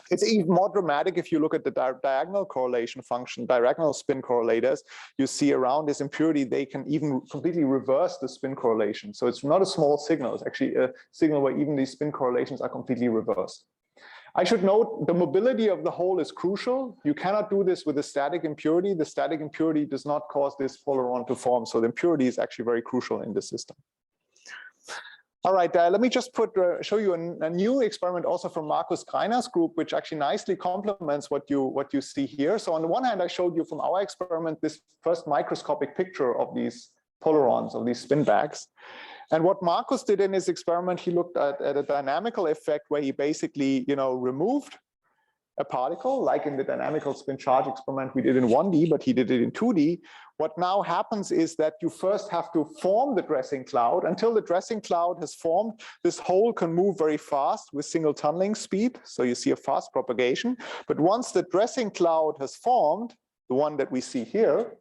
It's even more dramatic if you look at the diagonal correlation function, diagonal spin correlators. You see around this impurity, they can even completely reverse the spin correlation. So it's not a small signal. It's actually a signal where even these spin correlations are completely reversed. I should note the mobility of the hole is crucial. You cannot do this with a static impurity. The static impurity does not cause this polaron to form. So the impurity is actually very crucial in the system. All right, let me just show you a new experiment also from Markus Greiner's group, which actually nicely complements what you see here. So on the one hand, I showed you from our experiment this first microscopic picture of these polarons, of these spin bags. And what Markus did in his experiment, he looked at a dynamical effect where he basically, removed a particle, like in the dynamical spin charge experiment we did in 1D, but he did it in 2D. What now happens is that you first have to form the dressing cloud. Until the dressing cloud has formed, this hole can move very fast with single tunneling speed. So you see a fast propagation. But once the dressing cloud has formed, the one that we see here,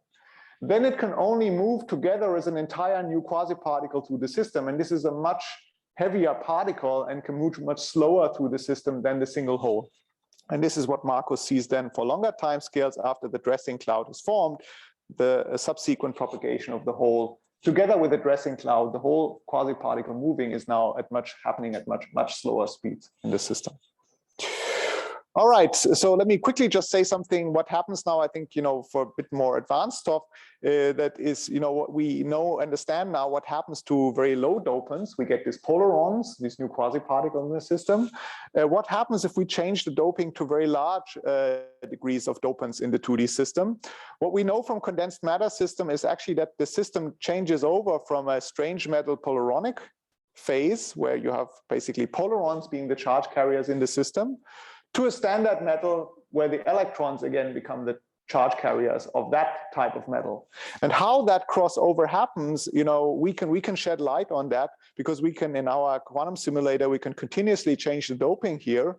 then it can only move together as an entire new quasi-particle through the system. And this is a much heavier particle and can move much slower through the system than the single hole. And this is what Marcus sees then for longer time scales after the dressing cloud is formed, the subsequent propagation of the hole together with the dressing cloud, the whole quasi-particle moving is now happening at much slower speeds in the system. All right, so let me quickly just say something. What happens now, I think, for a bit more advanced stuff, that is, what we understand now, what happens to very low dopants. We get these polarons, these new quasi-particles in the system. What happens if we change the doping to very large degrees of dopants in the 2D system? What we know from condensed matter system is actually that the system changes over from a strange metal polaronic phase, where you have basically polarons being the charge carriers in the system, to a standard metal where the electrons again become the charge carriers of that type of metal. And how that crossover happens, we can shed light on that, because we can, in our quantum simulator, we can continuously change the doping here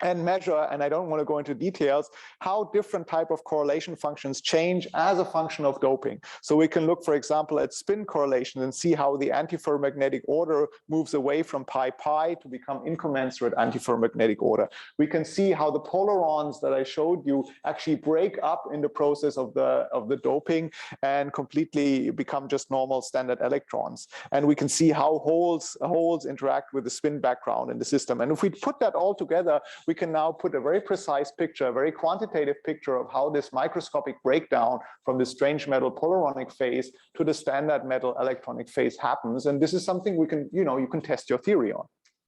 and measure, and I don't want to go into details, how different type of correlation functions change as a function of doping. So we can look, for example, at spin correlation and see how the antiferromagnetic order moves away from pi to become incommensurate antiferromagnetic order. We can see how the polarons that I showed you actually break up in the process of the doping and completely become just normal standard electrons. And we can see how holes interact with the spin background in the system. And if we put that all together, we can now put a very precise picture, a very quantitative picture of how this microscopic breakdown from the strange metal polaronic phase to the standard metal electronic phase happens. And this is something we can, you can test your theory on.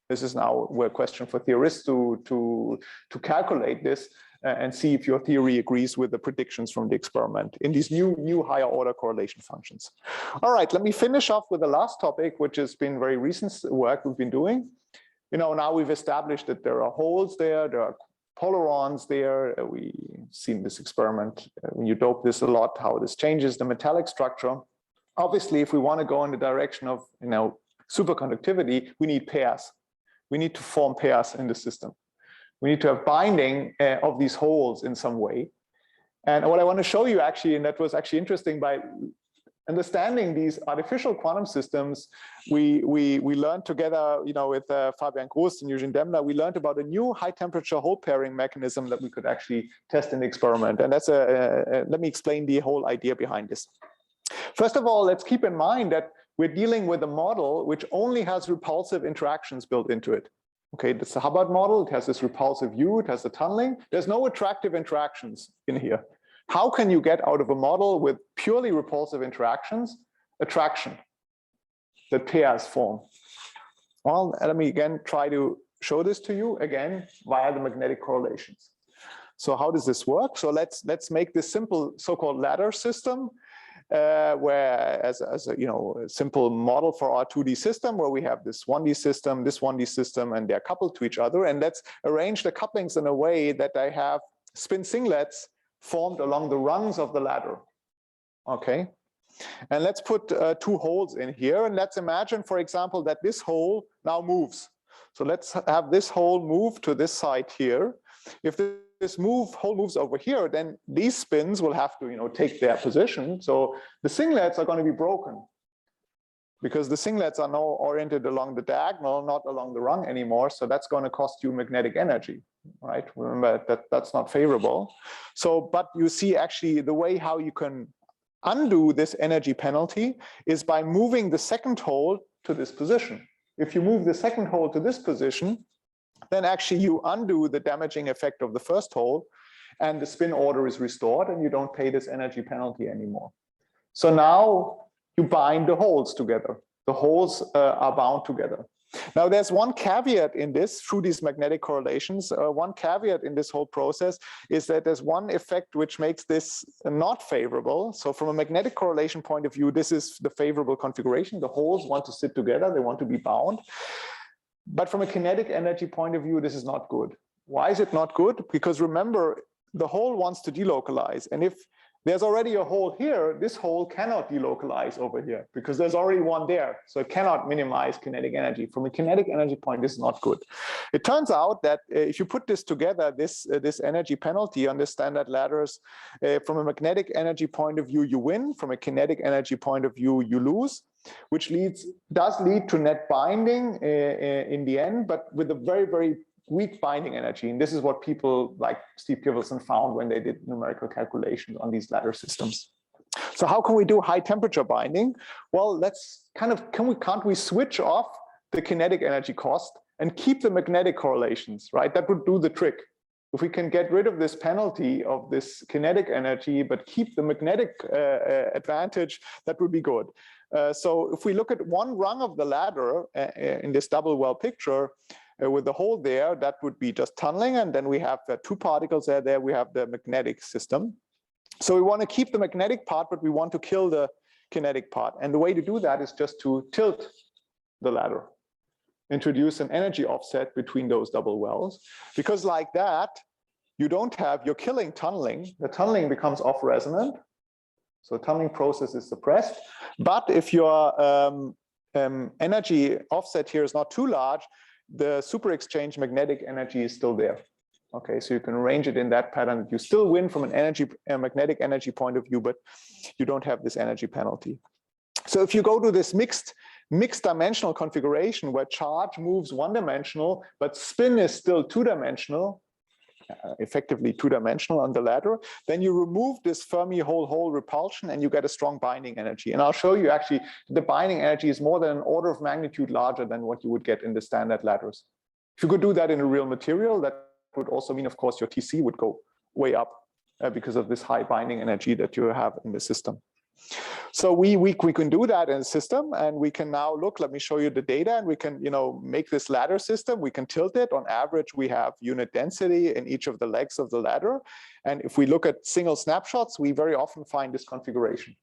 This is now a question for theorists to calculate this and see if your theory agrees with the predictions from the experiment in these new higher order correlation functions. All right, let me finish off with the last topic, which has been very recent work we've been doing. Now we've established that there are holes there are polarons there. We've seen this experiment, when you dope this a lot, how this changes the metallic structure. Obviously, if we want to go in the direction of superconductivity, we need pairs. We need to form pairs in the system. We need to have binding of these holes in some way. And what I want to show you actually, and that was actually interesting, by understanding these artificial quantum systems, we learned together, with Fabian Groß and Eugene Demler, we learned about a new high temperature hole pairing mechanism that we could actually test in the experiment. And that's let me explain the whole idea behind this. First of all, let's keep in mind that we're dealing with a model which only has repulsive interactions built into it. Okay, that's the Hubbard model. It has this repulsive U, it has the tunneling. There's no attractive interactions in here. How can you get out of a model with purely repulsive interactions attraction that pairs form? Well, let me again try to show this to you again via the magnetic correlations. So how does this work? So let's make this simple so-called ladder system, where as a simple model for our 2D system, where we have this 1D system, and they're coupled to each other. And let's arrange the couplings in a way that I have spin singlets formed along the rungs of the ladder. Okay, and let's put two holes in here, and let's imagine, for example, that this hole now moves. So let's have this hole move to this side here. If this hole moves over here, then these spins will have to take their position. So the singlets are going to be broken, because the singlets are now oriented along the diagonal, not along the rung anymore. So that's going to cost you magnetic energy, right? Remember that that's not favorable. So, but you see actually the way how you can undo this energy penalty is by moving the second hole to this position. If you move the second hole to this position, then actually you undo the damaging effect of the first hole, and the spin order is restored, and you don't pay this energy penalty anymore. So now you bind the holes together. The holes are bound together. Now there's one caveat in this, through these magnetic correlations, one caveat in this whole process is that there's one effect which makes this not favorable. So from a magnetic correlation point of view, this is the favorable configuration. The holes want to sit together, they want to be bound. But from a kinetic energy point of view, this is not good. Why is it not good? Because remember, the hole wants to delocalize. And if there's already a hole here, this hole cannot delocalize over here because there's already one there. So it cannot minimize kinetic energy. From a kinetic energy point, this is not good. It turns out that if you put this together, this energy penalty on the standard ladders, from a magnetic energy point of view, you win. From a kinetic energy point of view, you lose, which does lead to net binding in the end, but with a very, very weak binding energy. And this is what people like Steve Givelson found when they did numerical calculations on these ladder systems. So how can we do high temperature binding? Well, let's can't we switch off the kinetic energy cost and keep the magnetic correlations, right? That would do the trick. If we can get rid of this penalty of this kinetic energy, but keep the magnetic advantage, that would be good. So if we look at one rung of the ladder in this double well picture, with the hole there, that would be just tunneling. And then we have the two particles there we have the magnetic system. So we want to keep the magnetic part, but we want to kill the kinetic part. And the way to do that is just to tilt the ladder, introduce an energy offset between those double wells. Because like that, you're killing tunneling. The tunneling becomes off resonant. So the tunneling process is suppressed. But if your energy offset here is not too large, the super exchange magnetic energy is still there. Okay, so you can arrange it in that pattern. You still win from an magnetic energy point of view, but you don't have this energy penalty. So if you go to this mixed dimensional configuration where charge moves one-dimensional, but spin is still two-dimensional, effectively two-dimensional on the ladder, then you remove this Fermi hole-hole repulsion and you get a strong binding energy. And I'll show you actually the binding energy is more than an order of magnitude larger than what you would get in the standard ladders. If you could do that in a real material, that would also mean, of course, your TC would go way up because of this high binding energy that you have in the system. So we can do that in a system, and we can now look, let me show you the data, and we can make this ladder system. We can tilt it. On average, we have unit density in each of the legs of the ladder. And if we look at single snapshots, we very often find this configuration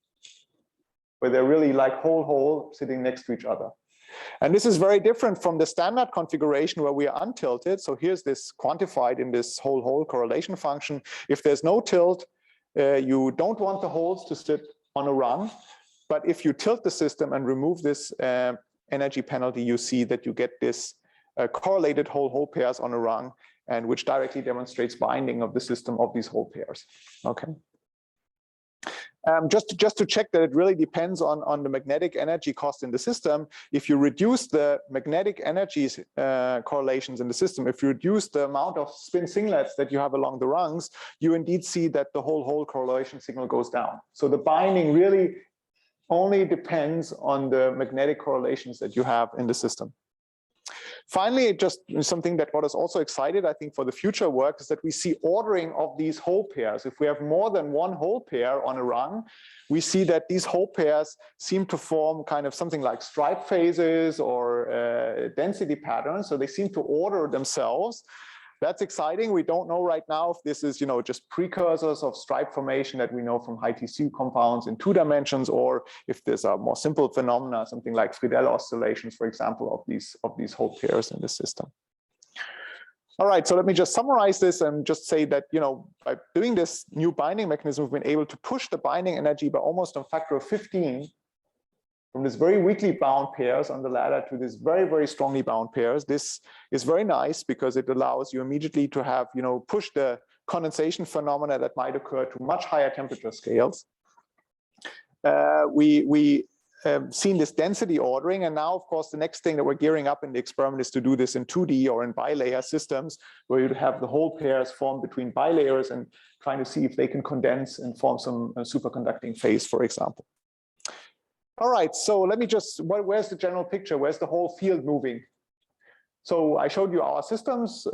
where they're really like hole sitting next to each other. And this is very different from the standard configuration where we are untilted. So here's this quantified in this hole-hole correlation function. If there's no tilt, you don't want the holes to sit on a rung, but if you tilt the system and remove this energy penalty, you see that you get this correlated hole-hole pairs on a rung, and which directly demonstrates binding of the system of these hole pairs. Okay. Just to check that it really depends on the magnetic energy cost in the system. If you reduce the magnetic energies correlations in the system, if you reduce the amount of spin singlets that you have along the rungs, you indeed see that the hole-hole correlation signal goes down. So the binding really only depends on the magnetic correlations that you have in the system. Finally, just something that got us also excited, I think, for the future work is that we see ordering of these hole pairs. If we have more than one hole pair on a rung, we see that these hole pairs seem to form kind of something like stripe phases or density patterns. So they seem to order themselves. That's exciting. We don't know right now if this is, just precursors of stripe formation that we know from high TCU compounds in 2 dimensions, or if there's a more simple phenomena, something like Friedel oscillations, for example, of these hole pairs in the system. All right, so let me just summarize this and just say that, by doing this new binding mechanism, we've been able to push the binding energy by almost a factor of 15 from this very weakly bound pairs on the ladder to this very, very strongly bound pairs. This is very nice because it allows you immediately to have, push the condensation phenomena that might occur to much higher temperature scales. We seen this density ordering, and now, of course, the next thing that we're gearing up in the experiment is to do this in 2D or in bilayer systems, where you have the hole pairs formed between bilayers and trying to see if they can condense and form some superconducting phase, for example. All right, so let me just, where's the general picture? Where's the whole field moving? So I showed you our systems,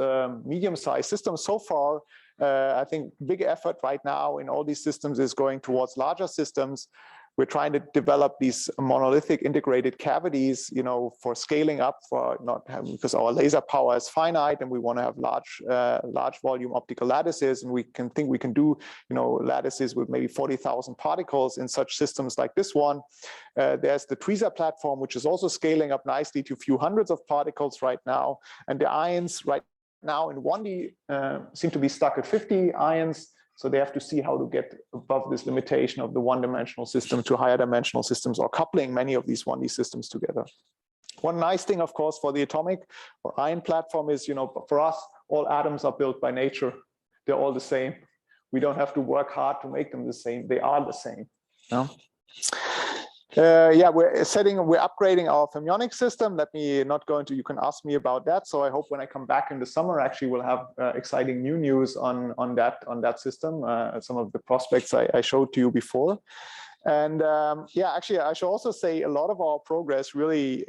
medium-sized systems so far. I think big effort right now in all these systems is going towards larger systems. We're trying to develop these monolithic integrated cavities, for scaling up, for not having, because our laser power is finite and we want to have large volume optical lattices, and we can do, lattices with maybe 40,000 particles in such systems like this one. There's the tweezer platform, which is also scaling up nicely to a few hundreds of particles right now, and the ions right now in 1D seem to be stuck at 50 ions. So they have to see how to get above this limitation of the one-dimensional system to higher dimensional systems, or coupling many of these 1D systems together. One nice thing, of course, for the atomic or ion platform is, for us, all atoms are built by nature. They're all the same. We don't have to work hard to make them the same. They are the same. Yeah, we're upgrading our fermionic system. Let me not go into, you can ask me about that. So I hope when I come back in the summer, actually we'll have exciting new news on that system, some of the prospects I showed to you before. And yeah, actually, I should also say a lot of our progress really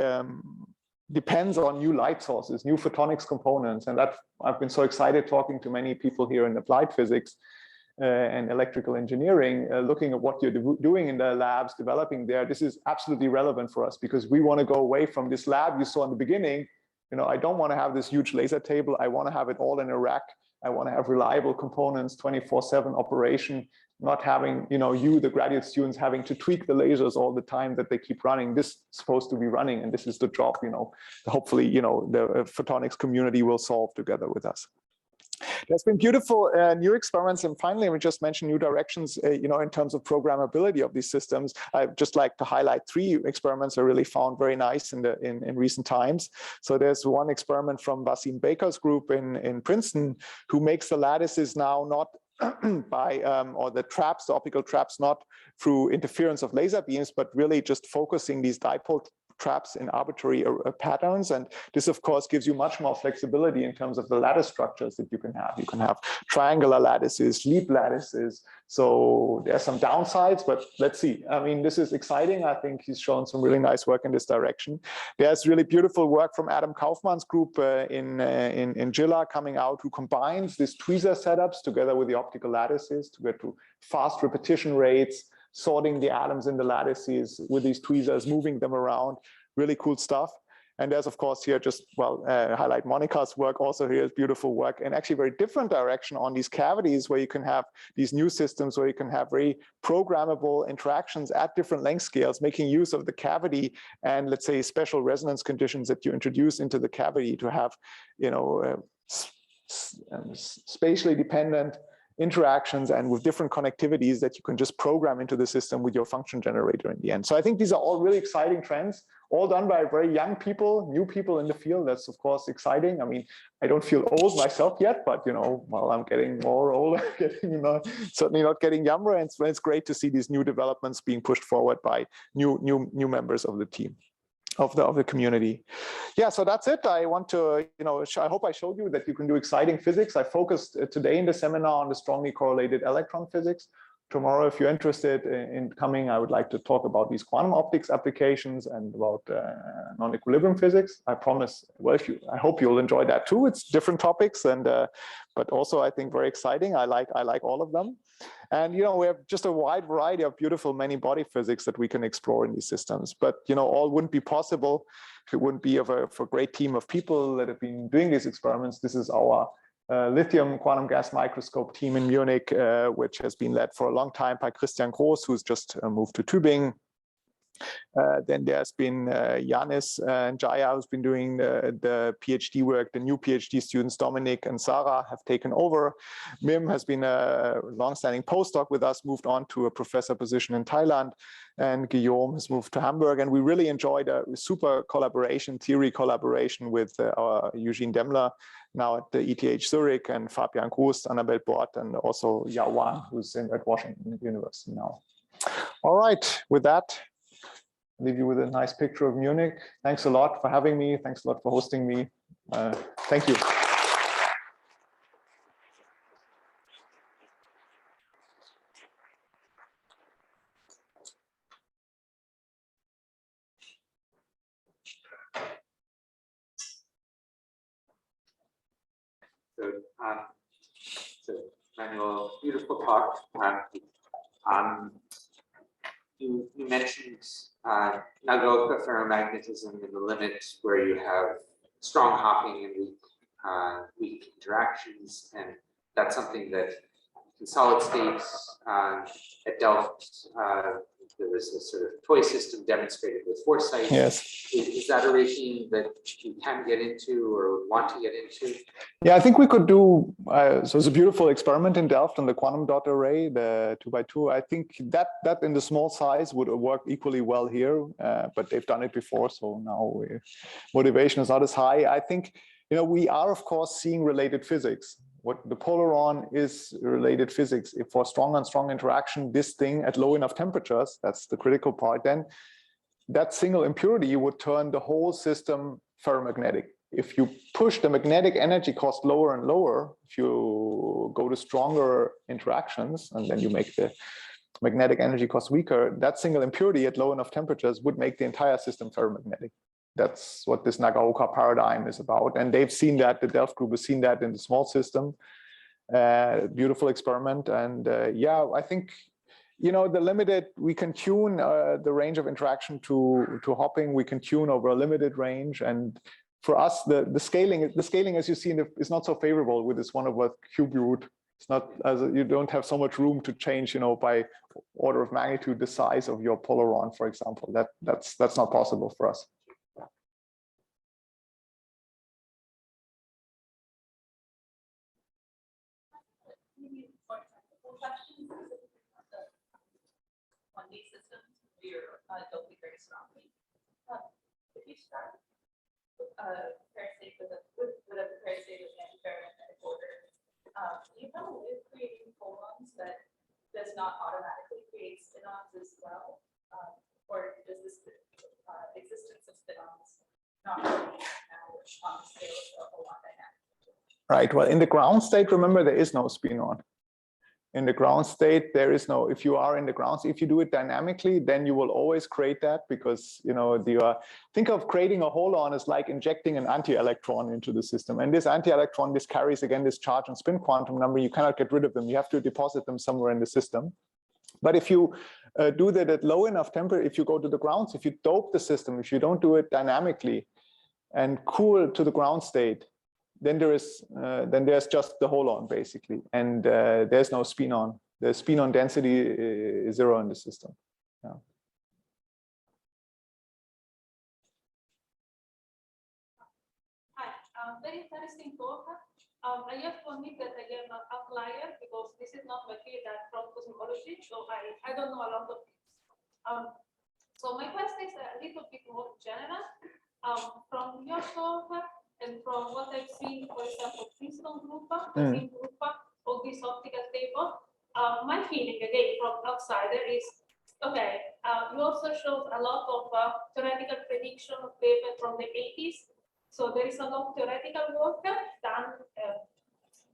depends on new light sources, new photonics components. And that I've been so excited talking to many people here in applied physics and electrical engineering, looking at what you're doing in the labs, developing there. This is absolutely relevant for us because we want to go away from this lab you saw in the beginning. I don't want to have this huge laser table. I want to have it all in a rack. I want to have reliable components, 24/7 operation, not having, the graduate students having to tweak the lasers all the time that they keep running. This is supposed to be running, and this is the job, hopefully, the photonics community will solve together with us. There's been beautiful new experiments, and finally, we just mentioned new directions, in terms of programmability of these systems. I'd just like to highlight 3 experiments I really found very nice in recent times. So there's one experiment from Wasim Baker's group in Princeton, who makes the lattices now not by or the traps, the optical traps, not through interference of laser beams, but really just focusing these dipole traps in arbitrary patterns. And this, of course, gives you much more flexibility in terms of the lattice structures that you can have. You can have triangular lattices, leap lattices. So there are some downsides, but let's see. I mean, this is exciting. I think he's shown some really nice work in this direction. There's really beautiful work from Adam Kaufman's group in Gila coming out, who combines these tweezer setups together with the optical lattices to get to fast repetition rates, sorting the atoms in the lattices with these tweezers, moving them around, really cool stuff. And there's, of course, here just, highlight Monica's work also. Here's beautiful work, and actually very different direction on these cavities, where you can have these new systems where you can have very programmable interactions at different length scales, making use of the cavity and, let's say, special resonance conditions that you introduce into the cavity to have, spatially dependent interactions and with different connectivities that you can just program into the system with your function generator in the end. So I think these are all really exciting trends, all done by very young people, new people in the field. That's, of course, exciting. I mean, I don't feel old myself yet, but, I'm getting more older, certainly not getting younger. And it's great to see these new developments being pushed forward by new members of the team. Of the community. Yeah, so that's it. I want to, I hope I showed you that you can do exciting physics. I focused today in the seminar on the strongly correlated electron physics. Tomorrow, if you're interested in coming, I would like to talk about these quantum optics applications and about non-equilibrium physics. I promise, I hope you'll enjoy that too. It's different topics, and but also I think very exciting. I like all of them. And, we have just a wide variety of beautiful many body physics that we can explore in these systems. But, all wouldn't be possible if it wouldn't be for a great team of people that have been doing these experiments. This is our lithium quantum gas microscope team in Munich, which has been led for a long time by Christian Groß, who's just moved to Tübingen. Then there's been Yanis and Jaya, who's been doing the PhD work. The new PhD students, Dominic and Sarah, have taken over. Mim has been a long-standing postdoc with us, moved on to a professor position in Thailand, and Guillaume has moved to Hamburg. And we really enjoyed a super theory collaboration with our Eugene Demmler, now at the ETH Zurich, and Fabian Groß, Annabelle Bort, and also Yao Wang, who's at Washington University now. All right, with that, leave you with a nice picture of Munich. Thanks a lot for having me. Thanks a lot for hosting me. Thank you. So Immanuel, beautiful talk. You mentioned Nagoka ferromagnetism in the limit where you have strong hopping and weak interactions, and that's something that in solid states at Delft there was a sort of toy system demonstrated with foresight. Yes. Is that a regime that you can get into or want to get into? Yeah, I think we could do, so it's a beautiful experiment in Delft on the quantum dot array, the 2x2. I think that in the small size would work equally well here, but they've done it before. So now motivation is not as high. I think, we are, of course, seeing related physics. What the polaron is related physics. If for strong on strong interaction, this thing at low enough temperatures, that's the critical part, then that single impurity would turn the whole system ferromagnetic. If you push the magnetic energy cost lower and lower, if you go to stronger interactions, and then you make the magnetic energy cost weaker, that single impurity at low enough temperatures would make the entire system ferromagnetic. That's what this Nagaoka paradigm is about. And they've seen that, the Delft group has seen that in the small system. Beautiful experiment. And yeah, I think, the limited, we can tune the range of interaction to hopping, we can tune over a limited range. And for us, the scaling, as you see, is not so favorable with this 1/1 cube root. It's not, as you don't have so much room to change, by order of magnitude the size of your polaron, for example. That's not possible for us. Don't be very strongly. If you start with a parasite with a parasite with antiferromagnetic order, you have a way of creating polons that does not automatically create spin-ons as well, or does this existence of spin-ons not really matter on the scale of a lot dynamic? Right. Well, in the ground state, remember, there is no spin-on. In the ground state, there is no, if you are in the ground, if you do it dynamically, then you will always create that because, think of creating a holon as like injecting an anti-electron into the system. And this anti-electron, this carries, again, this charge and spin quantum number. You cannot get rid of them. You have to deposit them somewhere in the system. But if you do that at low enough temperature, if you go to the grounds, if you dope the system, if you don't do it dynamically and cool to the ground state, then there's just the holon basically, and there's no spin-on. The spin-on density is 0 in the system. Yeah. Hi, very interesting talk. I have to admit that I am an outlier because this is not my field from cosmology, so I don't know a lot of things. So my question is a little bit more general. From your talk, and from what I've seen, for example, Princeton group, all this optical table, my feeling again from outsider is, okay, you also showed a lot of theoretical prediction of paper from the 80s. So there is a lot of theoretical work done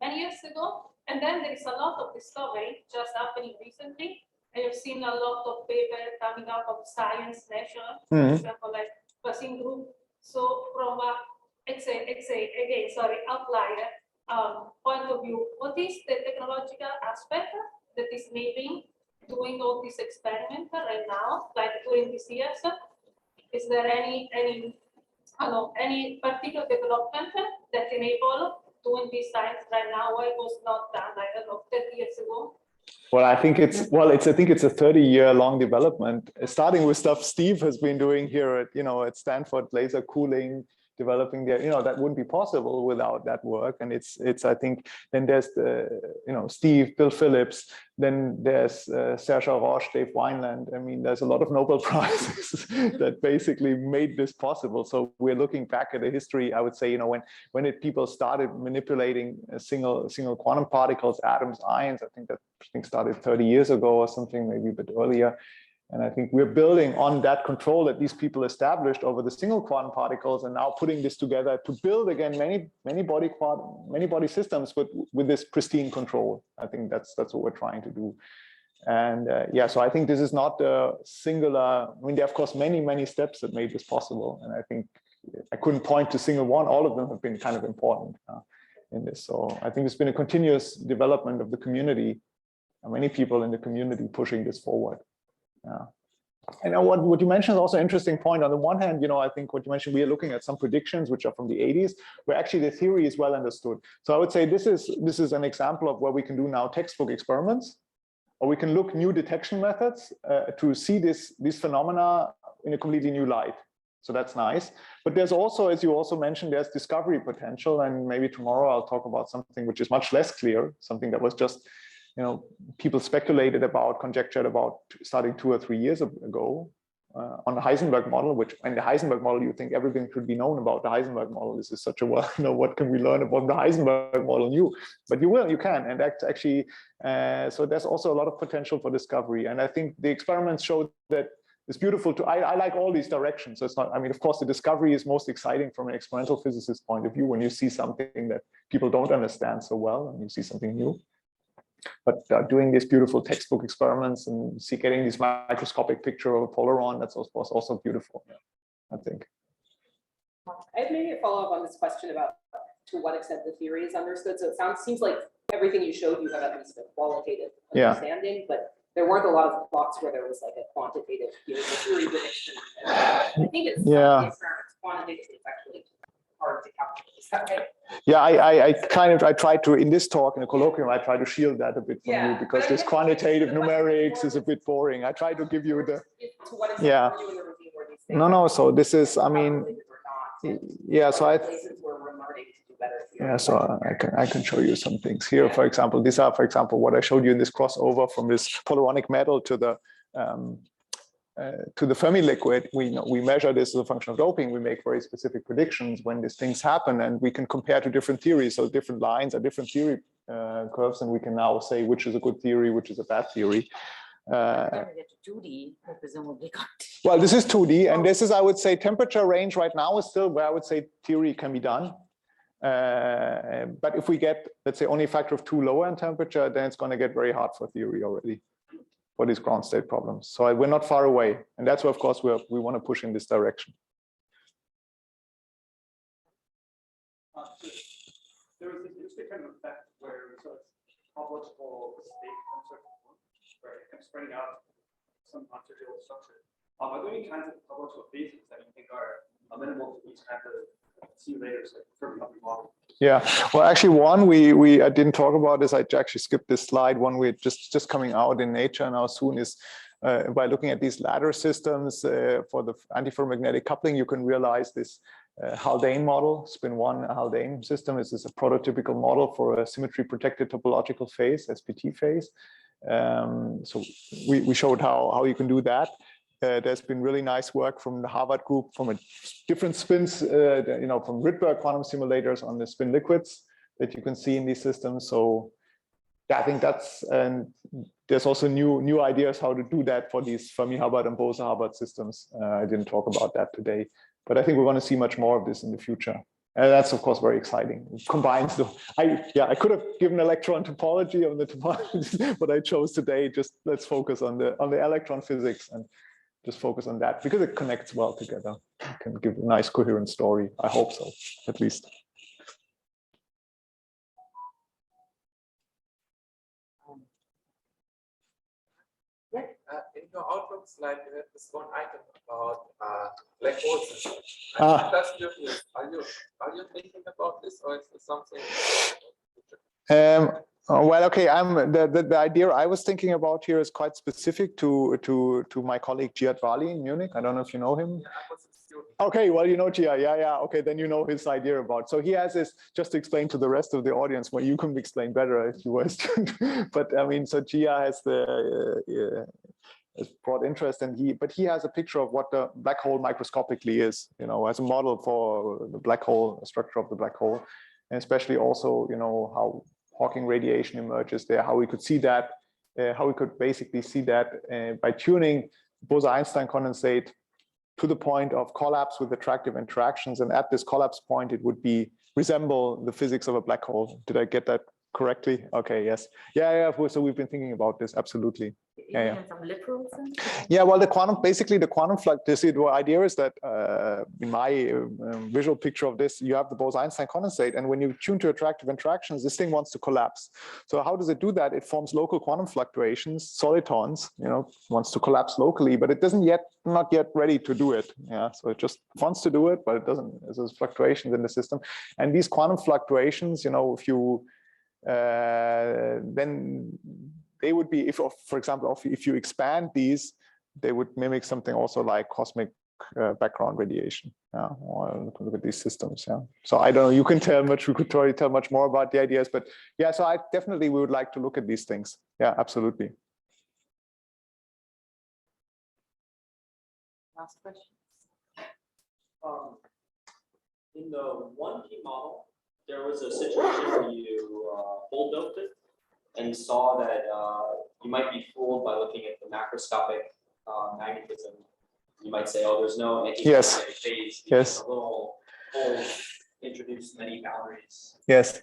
many years ago. And then there is a lot of discovery just happening recently. I have seen a lot of paper coming out of Science National, for example, like Passing Group. So from outlier point of view, what is the technological aspect that is maybe doing all this experiment right now, like during these years? Is there any particular development that enable doing this science right now? Why it was not done, I don't know, 30 years ago? Well, I think it's a 30-year-long development, starting with stuff Steve has been doing here at Stanford, laser cooling, developing there, that wouldn't be possible without that work. And it's I think, then there's the, Steve, Bill Phillips, then there's Serge Roche, Dave Wineland. I mean, there's a lot of Nobel Prizes that basically made this possible. So we're looking back at the history, I would say, when people started manipulating single quantum particles, atoms, ions, I think started 30 years ago or something, maybe a bit earlier. And I think we're building on that control that these people established over the single quantum particles, and now putting this together to build again many body systems with this pristine control. I think that's what we're trying to do. And yeah, so I think this is not a singular. I mean, there are of course many steps that made this possible, and I think I couldn't point to single one. All of them have been kind of important in this. So I think it's been a continuous development of the community, and many people in the community pushing this forward. Yeah. And what you mentioned is also an interesting point. On the one hand, I think what you mentioned, we are looking at some predictions which are from the 80s, where actually the theory is well understood. So I would say this is an example of where we can do now textbook experiments. or we can look new detection methods to see these phenomena in a completely new light. So that's nice. But there's also, as you also mentioned, there's discovery potential. And maybe tomorrow I'll talk about something which is much less clear, something that was just, people speculated about, conjectured about starting 2 or 3 years ago on the Heisenberg model, which in the Heisenberg model, you think everything should be known about the Heisenberg model. This is such a, what can we learn about the Heisenberg model new? But you can. And that's actually, so there's also a lot of potential for discovery. And I think the experiments showed that it's beautiful to, I like all these directions. So it's not, I mean, of course, the discovery is most exciting from an experimental physicist point of view when you see something that people don't understand so well and you see something new. But doing these beautiful textbook experiments and getting this microscopic picture of a polaron, that's also beautiful, I think. I have maybe a follow-up on this question about to what extent the theory is understood. So it seems like everything you showed, you have at least a qualitative understanding, but there weren't a lot of plots where there was like a quantitative theory prediction. I think it's experiments quantitative is actually hard to calculate. Is that right? Yeah, I tried to, in this talk, in the colloquium, I try to shield that a bit from you because this quantitative numerics is a bit boring. I try to give you the, to what extent are you in the review where these things no, so this is, I mean, yeah, so I can show you some things here. For example, these are, for example, what I showed you in this crossover from this polaronic metal to the Fermi liquid. We measure this as a function of doping. We make very specific predictions when these things happen, and we can compare to different theories. So different lines are different theory curves, and we can now say which is a good theory, which is a bad theory. 2D, presumably. Well, this is 2D, and this is, I would say, temperature range right now is still where I would say theory can be done. But if we get, let's say, only a factor of 2 lower in temperature, then it's going to get very hard for theory already for these ground state problems. So we're not far away, and that's why, of course, we want to push in this direction. There was this interesting kind of effect where so it's topological state where it kept spreading out some non-trivial structure. Are there any kinds of topological phases that you think are amenable to these kinds of simulators, like Fermi Model? Yeah, well, actually, one we I didn't talk about this. I actually skipped this slide. One we're just coming out in Nature now soon is by looking at these ladder systems for the antiferromagnetic coupling. You can realize this Haldane model, spin 1 Haldane system. This is a prototypical model for a symmetry protected topological phase, SPT phase. So we showed how you can do that. There's been really nice work from the Harvard group from different spins, from Rydberg quantum simulators on the spin liquids that you can see in these systems. So yeah, I think that's, and there's also new ideas how to do that for these Fermi-Hubbard and Bose-Hubbard systems. I didn't talk about that today, but I think we want to see much more of this in the future. And that's, of course, very exciting. It combines the, I could have given electron topology on the topology, but I chose today, just let's focus on the electron physics and just focus on that because it connects well together. It can give a nice coherent story. I hope so, at least. In your outlook slide, you have this one item about black holes. Are you thinking about this, or is this something? Well, okay. The idea I was thinking about here is quite specific to my colleague Giat Vali in Munich. I don't know if you know him. Yeah, I was a student. Okay, well, you know Gia, yeah. Okay, then you know his idea about. So he has this, just to explain to the rest of the audience, well, you can explain better if you were a student. But I mean, so Gia has has broad interest, and he has a picture of what the black hole microscopically is, as a model for the black hole, structure of the black hole, and especially also, how Hawking radiation emerges there, how we could see that, how we could basically see that by tuning Bose-Einstein condensate to the point of collapse with attractive interactions, and at this collapse point, it would resemble the physics of a black hole. Did I get that correctly? Okay, yes. Yeah. So we've been thinking about this, absolutely. Yeah. Some literals? Yeah, well, the quantum flux, the idea is that in my visual picture of this, you have the Bose-Einstein condensate, and when you tune to attractive interactions, this thing wants to collapse. So how does it do that? It forms local quantum fluctuations, solitons, wants to collapse locally, but it not yet ready to do it. Yeah, so it just wants to do it, but it doesn't. There's fluctuations in the system, and these quantum fluctuations, if you then they would be, if, for example, if you expand these, they would mimic something also like cosmic background radiation. Yeah, or look at these systems. Yeah. So I don't know. You can tell much. We could probably tell much more about the ideas, but yeah. So I definitely we would like to look at these things. Yeah, absolutely. Last question. In the 1P model, there was a situation where you fold doped it and saw that you might be fooled by looking at the macroscopic magnetism. You might say, oh, there's no Yes. phase. Yes. A little hole introduced many boundaries. Yes.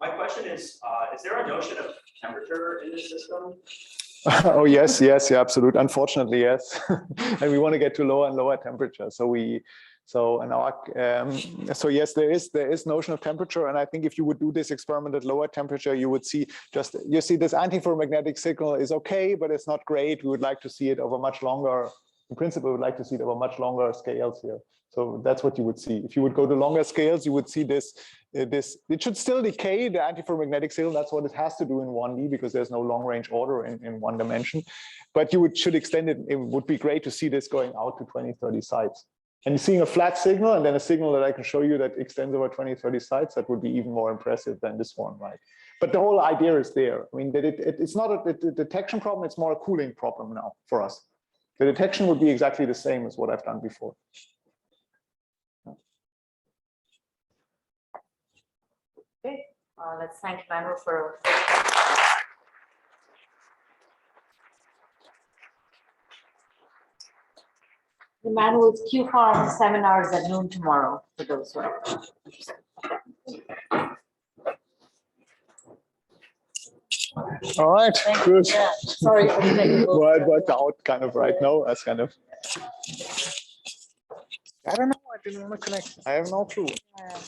My question is there a notion of temperature in this system? Oh yes, yes, yeah, absolutely. Unfortunately, yes. And we want to get to lower and lower temperature. So yes, there is notion of temperature, and I think if you would do this experiment at lower temperature, you would see this antiferromagnetic signal is okay, but it's not great. We would like to see it over much longer. In principle, we would like to see it over much longer scales here. So that's what you would see. If you would go to longer scales, you would see this. It should still decay the antiferromagnetic signal. That's what it has to do in 1D because there's no long range order in one dimension. But you should extend it. It would be great to see this going out to 20, 30 sites. And seeing a flat signal and then a signal that I can show you that extends over 20, 30 sites, that would be even more impressive than this one, right? But the whole idea is there. I mean, that it's not a detection problem, it's more a cooling problem now for us. The detection would be exactly the same as what I've done before. Okay, let's thank Immanuel for. Immanuel's Q Farm seminars at noon tomorrow for those who are interested. All right, Thank good. you. Yeah. Sorry for the technical. Well, it worked out kind of right now. That's kind of. I don't know. I didn't want to connect. I have no clue. Yeah.